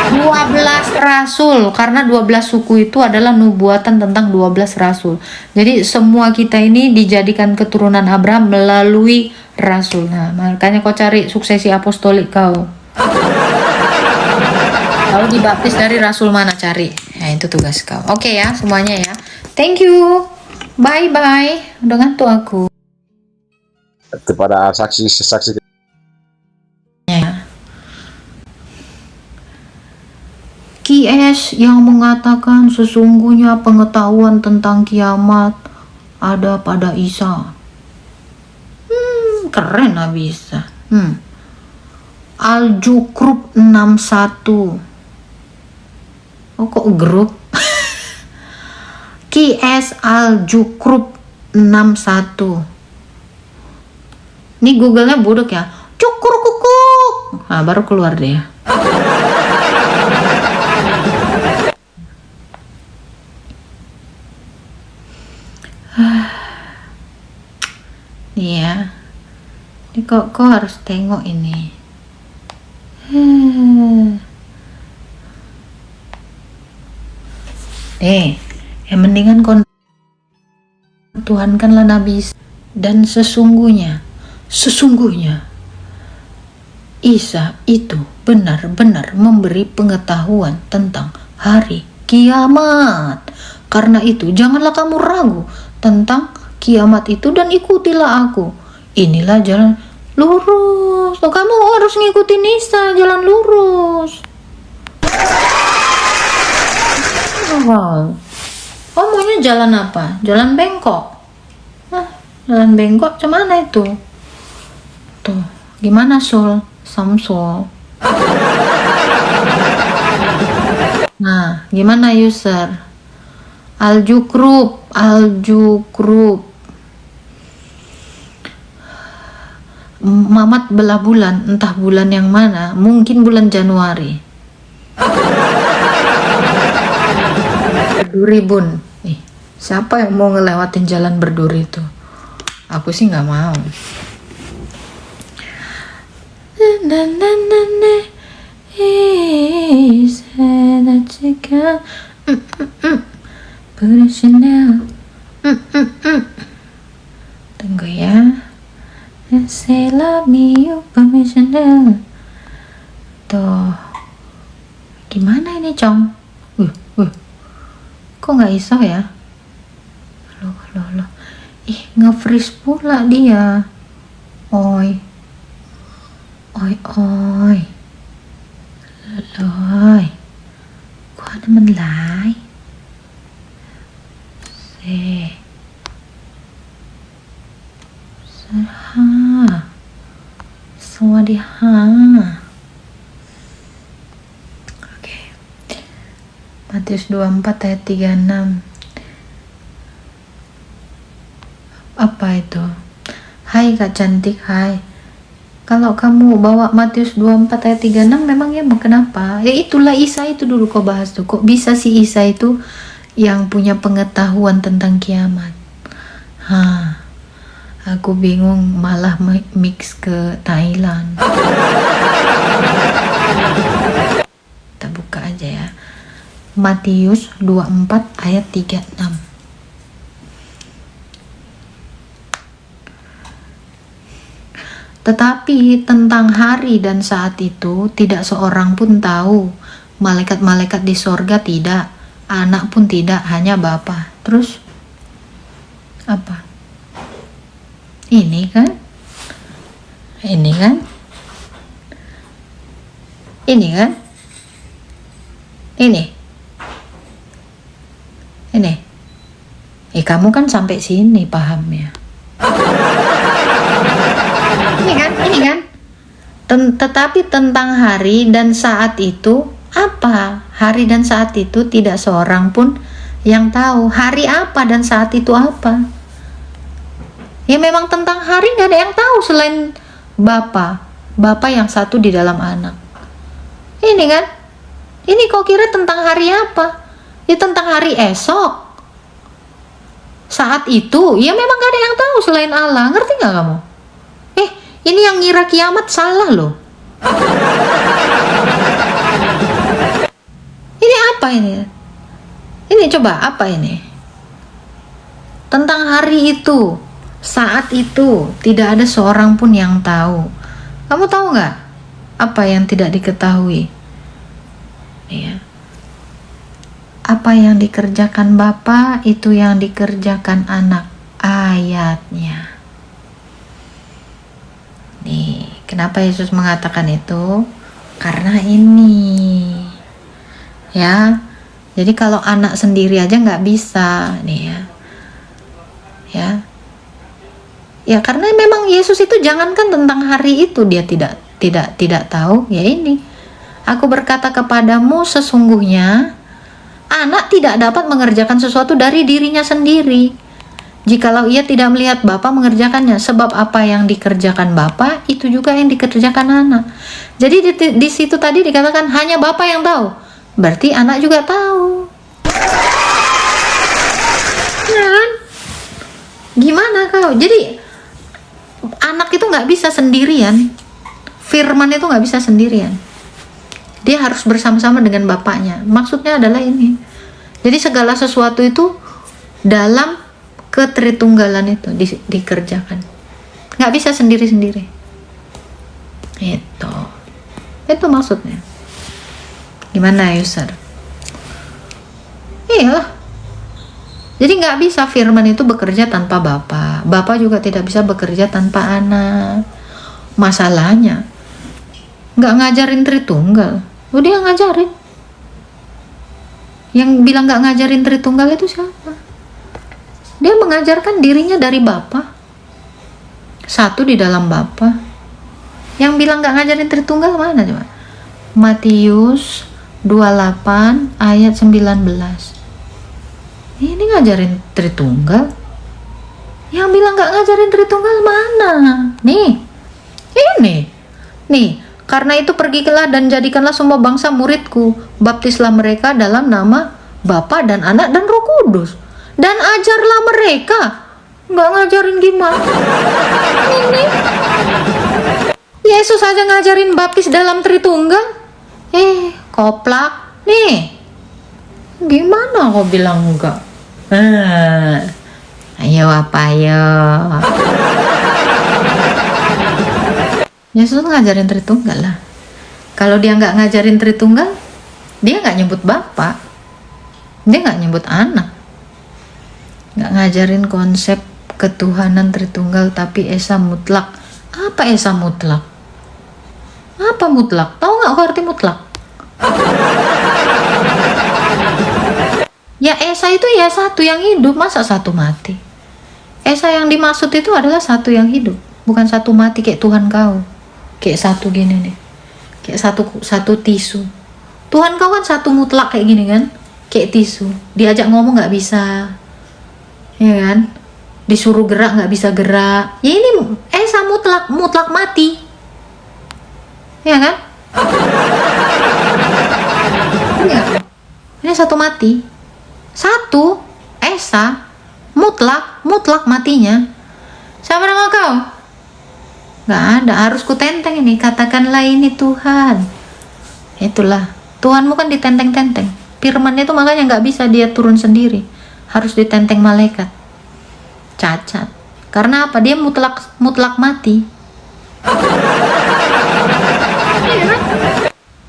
12 rasul, karena 12 suku itu adalah nubuatan tentang 12 rasul. Jadi semua kita ini dijadikan keturunan Abraham melalui rasul. Nah, makanya kau cari suksesi apostolik kau. Kau dibaptis dari rasul mana, cari. Nah, itu tugas kau. Oke ya, semuanya ya. Thank you. Bye-bye. Udah ngantuk aku. Kepada saksi-saksi Ya. QS yang mengatakan sesungguhnya pengetahuan tentang kiamat ada pada Isa. Keren lah bisa. Al-Jukrub 61. Oh kok grup? QS Al-Jukrub 61. Ini Google-nya bodoh ya. Cukur kukuk. Nah, baru keluar deh. ya. Ini kok harus tengok ini. Yang mendingan Tuhankanlah Nabi Isa. Dan sesungguhnya Isa itu benar-benar memberi pengetahuan tentang hari kiamat. Karena itu janganlah kamu ragu tentang kiamat itu dan ikutilah aku. Inilah jalan lurus. Oh, kamu harus ngikutin Isa, jalan lurus. Wow. Oh, maunya jalan apa? Jalan bengkok. Jalan bengkok cemana itu? Tuh, gimana Sul? Samsul. Nah, gimana user? Aljukrub. Mamat belah bulan, entah bulan yang mana, mungkin bulan Januari. Berduri bun. Siapa yang mau ngelewatin jalan berduri itu? Aku sih nggak mau. Tunggu ya. Say love me, you permissional. Tuh. Gimana ini, Cong? Kok nggak iso ya? Loh. Nge-freeze pula dia. Oi. Loi. Kok ada menlai? Sawadiha. Oke. Matius 24 ayat 36. Apa itu? Hai Kak cantik, hai. Kalau kamu bawa Matius 24 ayat 36 memang ya kenapa? Ya itulah Isa itu dulu kau bahas tuh. Kok bisa si Isa itu yang punya pengetahuan tentang kiamat? Aku bingung, malah mix ke Thailand. Kita buka aja ya. Matius 24 ayat 36. Tetapi tentang hari dan saat itu tidak seorang pun tahu. Malaikat-malaikat di sorga tidak, anak pun tidak, hanya Bapa. Terus apa? Ini kan? Kamu kan sampai sini pahamnya. Ini kan? Tetapi tentang hari dan saat itu apa? Hari dan saat itu tidak seorang pun yang tahu. Hari apa dan saat itu apa? Ya memang tentang hari gak ada yang tahu selain Bapa yang satu di dalam anak. Ini kan? Ini kok kira tentang hari apa? Ya tentang hari esok. Saat itu, ya memang gak ada yang tahu selain Allah. Ngerti gak kamu? Ini yang ngira kiamat salah loh. Ini apa ini? Ini coba apa ini? Tentang hari itu, saat itu, tidak ada seorang pun yang tahu. Kamu tahu nggak apa yang tidak diketahui? Ya. Apa yang dikerjakan Bapa, itu yang dikerjakan anak. Ayatnya. Nih, kenapa Yesus mengatakan itu? Karena ini. Ya. Jadi kalau anak sendiri aja nggak bisa, nih ya. Ya karena memang Yesus itu jangankan tentang hari itu dia tidak tahu. Ya ini. Aku berkata kepadamu sesungguhnya anak tidak dapat mengerjakan sesuatu dari dirinya sendiri jikalau ia tidak melihat Bapa mengerjakannya, sebab apa yang dikerjakan Bapa itu juga yang dikerjakan anak. Jadi di situ tadi dikatakan hanya Bapa yang tahu, berarti anak juga tahu. Ya kan? Gimana kau? Jadi Anak itu nggak bisa sendirian. Firman itu nggak bisa sendirian. Dia harus bersama-sama dengan bapaknya. Maksudnya adalah ini. Jadi segala sesuatu itu dalam ketritunggalan itu dikerjakan. Nggak bisa sendiri-sendiri. Itu maksudnya. Gimana, user? Iya. Jadi nggak bisa firman itu bekerja tanpa Bapa. Bapa juga tidak bisa bekerja tanpa anak. Masalahnya nggak ngajarin Tritunggal. Dia ngajarin. Yang bilang nggak ngajarin Tritunggal itu siapa? Dia mengajarkan dirinya dari Bapa. Satu di dalam Bapa. Yang bilang nggak ngajarin Tritunggal mana coba? Matius 28 ayat 19. Ini ngajarin Tritunggal. Yang bilang nggak ngajarin Tritunggal mana? Nih, ini. Nih, karena itu pergilah dan jadikanlah semua bangsa muridku. Baptislah mereka dalam nama Bapa dan Anak dan Roh Kudus. Dan ajarlah mereka. Nggak ngajarin gimana? Ini. Yesus aja ngajarin baptis dalam Tritunggal. Koplak. Nih. Gimana kau bilang enggak? Ayo apa ayo. Yesus ngajarin Tritunggal lah. Kalau dia nggak ngajarin Tritunggal, dia nggak nyebut Bapa, dia nggak nyebut anak, nggak ngajarin konsep ketuhanan Tritunggal, tapi Esa mutlak. Apa Esa mutlak? Apa mutlak? Tahu nggak arti mutlak? Ya Esa itu ya satu yang hidup, masa satu mati? Esa yang dimaksud itu adalah satu yang hidup, bukan satu mati kayak Tuhan kau. Kayak satu gini nih, kayak satu tisu. Tuhan kau kan satu mutlak kayak gini kan, kayak tisu. Diajak ngomong nggak bisa, ya kan? Disuruh gerak nggak bisa gerak. Ya ini Esa mutlak mati, ya kan? Ya. Ini satu mati, satu Esa mutlak matinya. Siapa nama kau? Nggak ada, harus ku tenteng ini. Katakanlah ini Tuhan. Itulah, Tuhanmu kan ditenteng-tenteng. Firman itu makanya nggak bisa dia turun sendiri, harus ditenteng malaikat. Cacat. Karena apa? Dia mutlak mati.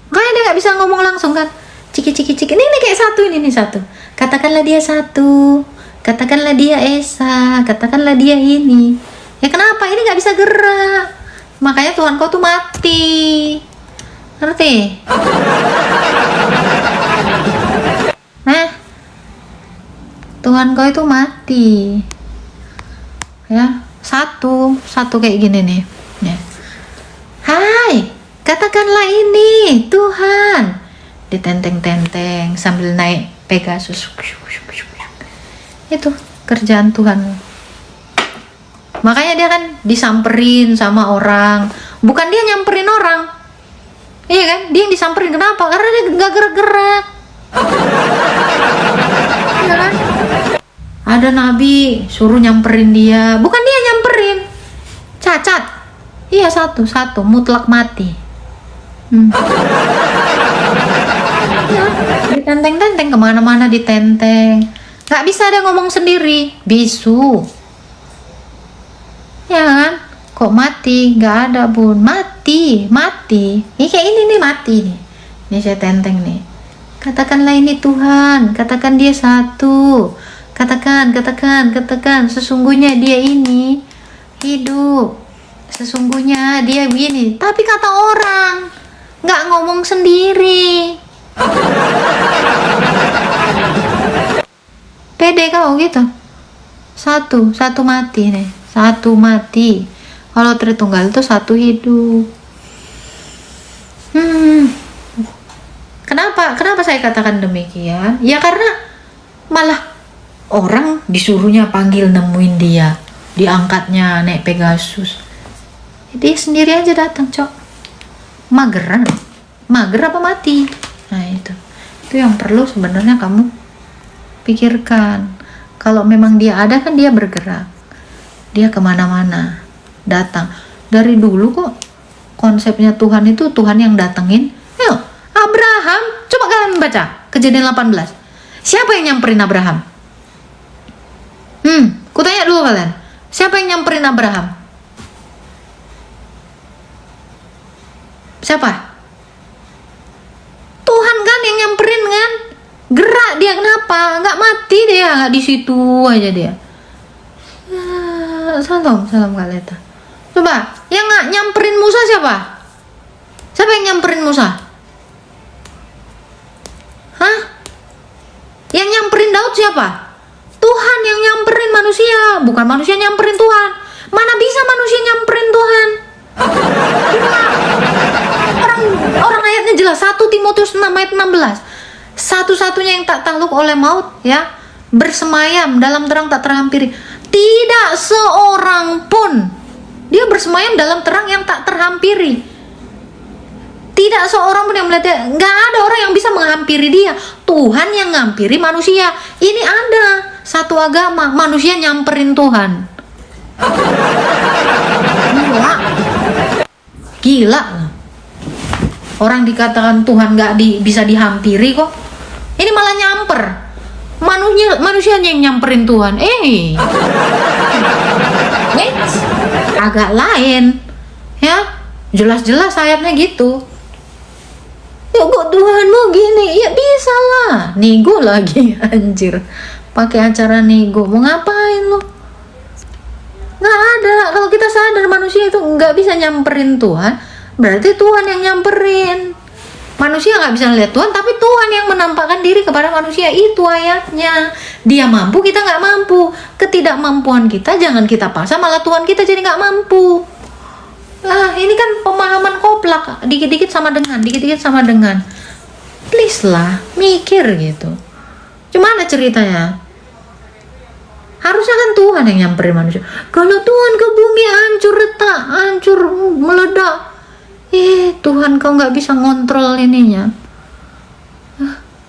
Makanya dia nggak bisa ngomong langsung kan. Ciki. Ini kayak satu, ini nih satu. Katakanlah dia satu. Katakanlah dia Esa. Katakanlah dia ini. Ya kenapa? Ini nggak bisa gerak. Makanya Tuhan kau tuh mati. Ngerti? Tuhan kau itu mati. Ya, satu kayak gini nih. Ya. Hai, katakanlah ini Tuhan. Ditenteng-tenteng sambil naik Pegasus. Itu kerjaan Tuhan. Makanya dia kan disamperin sama orang. Bukan dia nyamperin orang. Iya kan? Dia yang disamperin. Kenapa? Karena dia gak gerak-gerak. Iya kan? Ada nabi suruh nyamperin dia. Bukan dia nyamperin. Cacat. Iya satu. Mutlak mati. Ya, ditenteng-tenteng kemana-mana ditenteng. Gak bisa dia ngomong sendiri. Bisu. Ya kan? Kok mati? Gak ada bun. Mati. Ini kayak ini nih mati nih. Ini saya tenteng nih. Katakanlah ini Tuhan. Katakan dia satu. Katakan. Sesungguhnya dia ini hidup. Sesungguhnya dia begini. Tapi kata orang. Gak ngomong sendiri. Pede kau gitu. Satu mati nih. Satu mati. Kalau Tritunggal itu satu hidup. Kenapa saya katakan demikian? Ya karena malah orang disuruhnya panggil nemuin dia, diangkatnya naik Pegasus. Dia sendiri aja datang, cok. Mager apa mati? Nah itu yang perlu sebenarnya kamu pikirkan. Kalau memang dia ada kan dia bergerak. Dia kemana-mana. datang. Dari dulu kok konsepnya Tuhan itu Tuhan yang datengin. Ayo, Abraham, coba kalian baca Kejadian 18. Siapa yang nyamperin Abraham? Kutanya dulu kalian, siapa yang nyamperin Abraham? Siapa? Tuhan kan yang nyamperin kan? Gerak dia, kenapa? Nggak mati dia, nggak di situ aja dia. Salam kalian. Coba, yang nggak nyamperin Musa siapa? Siapa yang nyamperin Musa? Hah? Yang nyamperin Daud siapa? Tuhan yang nyamperin manusia, bukan manusia nyamperin Tuhan. Mana bisa manusia nyamperin Tuhan? Orang ayatnya jelas, 1 Timotius 6 ayat 16. Satu-satunya yang tak takluk oleh maut, ya, bersemayam dalam terang tak terhampiri. Tidak seorang pun. Dia bersemayam dalam terang yang tak terhampiri. Tidak seorang pun yang melihat dia. Nggak ada orang yang bisa menghampiri dia. Tuhan yang ngampiri manusia. Ini ada satu agama, manusia nyamperin Tuhan. Gila. Orang dikatakan Tuhan nggak bisa dihampiri kok. Ini malah nyamper. Manusianya yang nyamperin Tuhan. Agak lain. Ya, jelas-jelas ayatnya gitu. Ya kok Tuhan mau gini? Ya bisa lah. Nego lagi anjir. Pakai acara nego. Mau ngapain lo? Nggak ada. Kalau kita sadar manusia itu nggak bisa nyamperin Tuhan, berarti Tuhan yang nyamperin. Manusia nggak bisa lihat Tuhan, tapi Tuhan yang menampakkan diri kepada manusia. Itu ayatnya. Dia mampu, kita nggak mampu. Ketidakmampuan kita jangan kita paksa, malah Tuhan kita jadi nggak mampu. Ini kan pemahaman koplak. Dikit-dikit sama dengan, dikit-dikit sama dengan. Please lah, mikir gitu. Gimana ceritanya? Harusnya kan Tuhan yang nyamperin manusia. Kalau Tuhan ke bumi hancur retak, hancur meledak. Tuhan kau nggak bisa ngontrol ininya.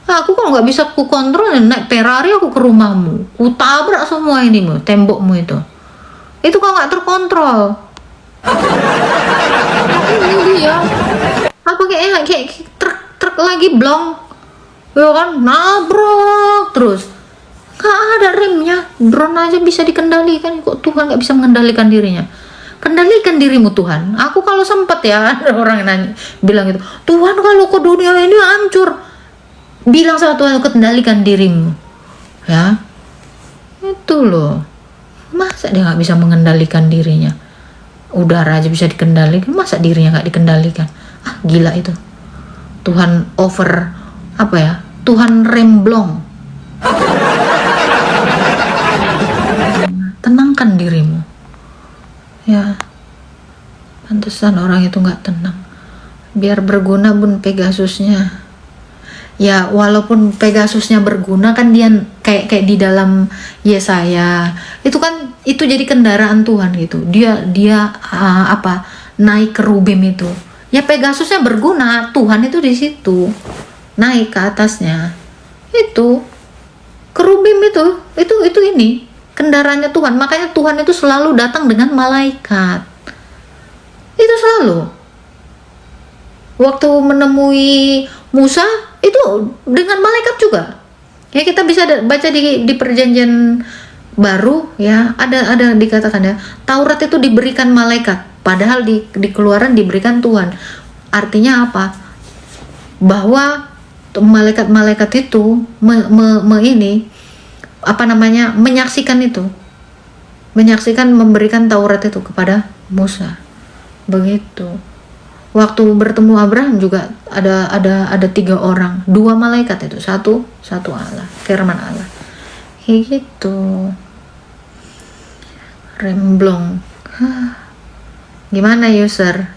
Aku kalau nggak bisa ku kontrol, naik Ferrari aku ke rumahmu, ku tabrak semua inimu, tembokmu itu. Itu kau nggak terkontrol. Ini dia. Apa kayak truk lagi blong, ya kan, nabrak terus. Nggak ada remnya, drone aja bisa dikendalikan. Kok Tuhan nggak bisa mengendalikan dirinya? Kendalikan dirimu Tuhan. Aku kalau sempat ya, ada orang nanya, bilang gitu, Tuhan kalau ke dunia ini hancur, bilang sama Tuhan, kendalikan dirimu. Ya, itu loh. Masa dia nggak bisa mengendalikan dirinya? Udara aja bisa dikendalikan, masa dirinya nggak dikendalikan? Gila itu. Tuhan over, apa ya? Tuhan remblong. Tenangkan dirimu. Ya, pantesan orang itu nggak tenang. Biar berguna pun Pegasusnya. Ya, walaupun Pegasusnya berguna kan dia kayak di dalam Yesaya. Itu kan itu jadi kendaraan Tuhan gitu. Dia naik kerubim itu. Ya Pegasusnya berguna, Tuhan itu di situ. Naik ke atasnya. Itu kerubim itu ini kendaraannya Tuhan. Makanya Tuhan itu selalu datang dengan malaikat. Itu selalu. Waktu menemui Musa itu dengan malaikat juga. Ya kita bisa baca di perjanjian baru ya, ada dikatakan ya, Taurat itu diberikan malaikat, padahal di Keluaran diberikan Tuhan. Artinya apa? Bahwa malaikat-malaikat itu menyaksikan memberikan Taurat itu kepada Musa. Begitu. Waktu bertemu Abraham juga ada 3 orang, 2 malaikat itu, satu Allah, firman Allah. Kayak gitu. Remblong. Gimana user?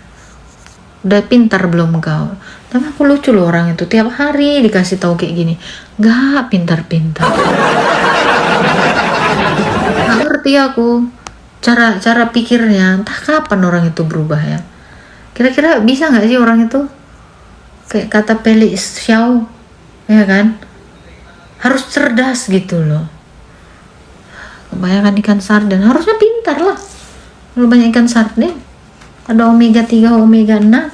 Udah pintar belum kau? Tapi aku lucu loh orang itu, tiap hari dikasih tahu kayak gini. Gak pintar-pintar. Gak ngerti aku cara pikirnya. Entah kapan orang itu berubah ya. Kira-kira bisa nggak sih orang itu kayak kata Felix Xiao, ya kan? Harus cerdas gitu loh. Kebanyakan ikan sarden, harusnya pintar lah. Terlalu banyak ikan sarden. Ada omega 3, omega 6.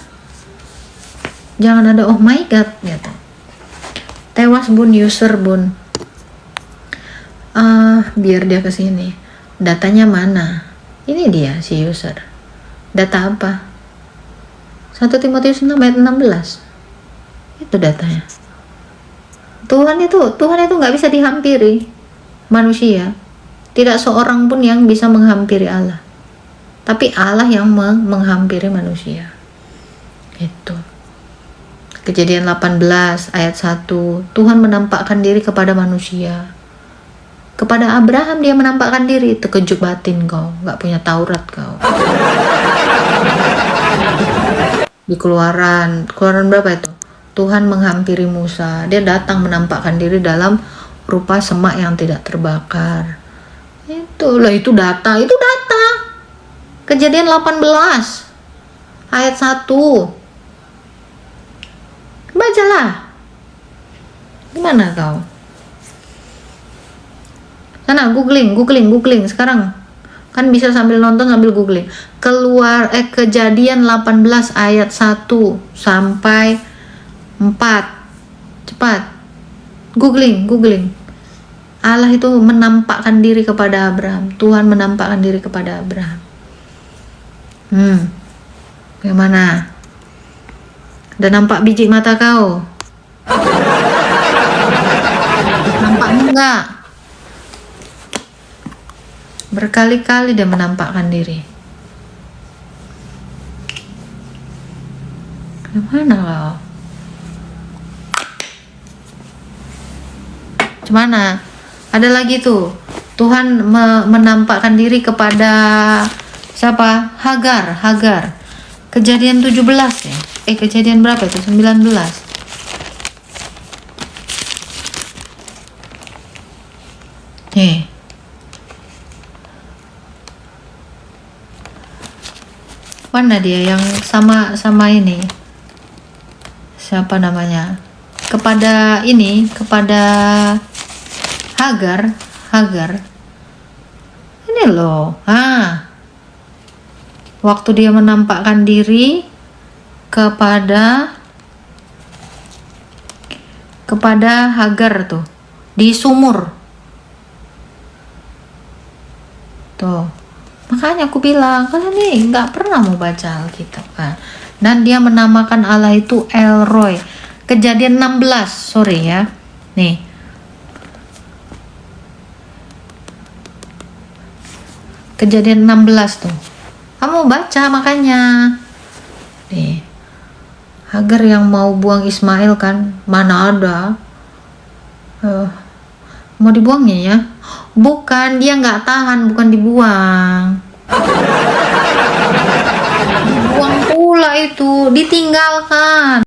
Jangan ada oh my god gitu. Tewas bun user bun. Biar dia kesini. Datanya mana? Ini dia si user. Data apa? 1 Timotius 6 ayat 16. Itu datanya. Tuhan itu nggak bisa dihampiri manusia. Tidak seorang pun yang bisa menghampiri Allah. Tapi Allah yang menghampiri manusia. Itu. Kejadian 18 ayat 1. Tuhan menampakkan diri kepada manusia. Kepada Abraham dia menampakkan diri. Terkejut batin kau, nggak punya Taurat kau. Di keluaran berapa itu? Tuhan menghampiri Musa. Dia datang menampakkan diri dalam rupa semak yang tidak terbakar. Itu data. Kejadian 18 ayat 1. Bacalah. Gimana kau? Sana googling sekarang. Kan bisa sambil nonton sambil googling. Kejadian 18 ayat 1 sampai 4. Cepat. Googling. Allah itu menampakkan diri kepada Abraham. Tuhan menampakkan diri kepada Abraham. Bagaimana? Udah nampak biji mata kau? Nampaknya enggak? Berkali-kali dia menampakkan diri. Gimana kau? Gimana? Ada lagi tuh. Tuhan menampakkan diri kepada siapa? Hagar. Kejadian 17 ya. Kejadian berapa itu? 19. Mana dia yang sama ini? Siapa namanya? Kepada Hagar. Ini loh. Waktu dia menampakkan diri kepada Hagar tuh di sumur. Tuh. Makanya aku bilang, kalian nih nggak pernah mau baca Alkitab kan. Dan dia menamakan Allah itu El Roy. Kejadian 16, sorry ya. Nih. Kejadian 16 tuh. Kamu baca makanya. Nih. Hagar yang mau buang Ismail kan, mana ada. Mau dibuangnya ya? Bukan, dia nggak tahan, bukan dibuang. Buang pula itu, ditinggalkan.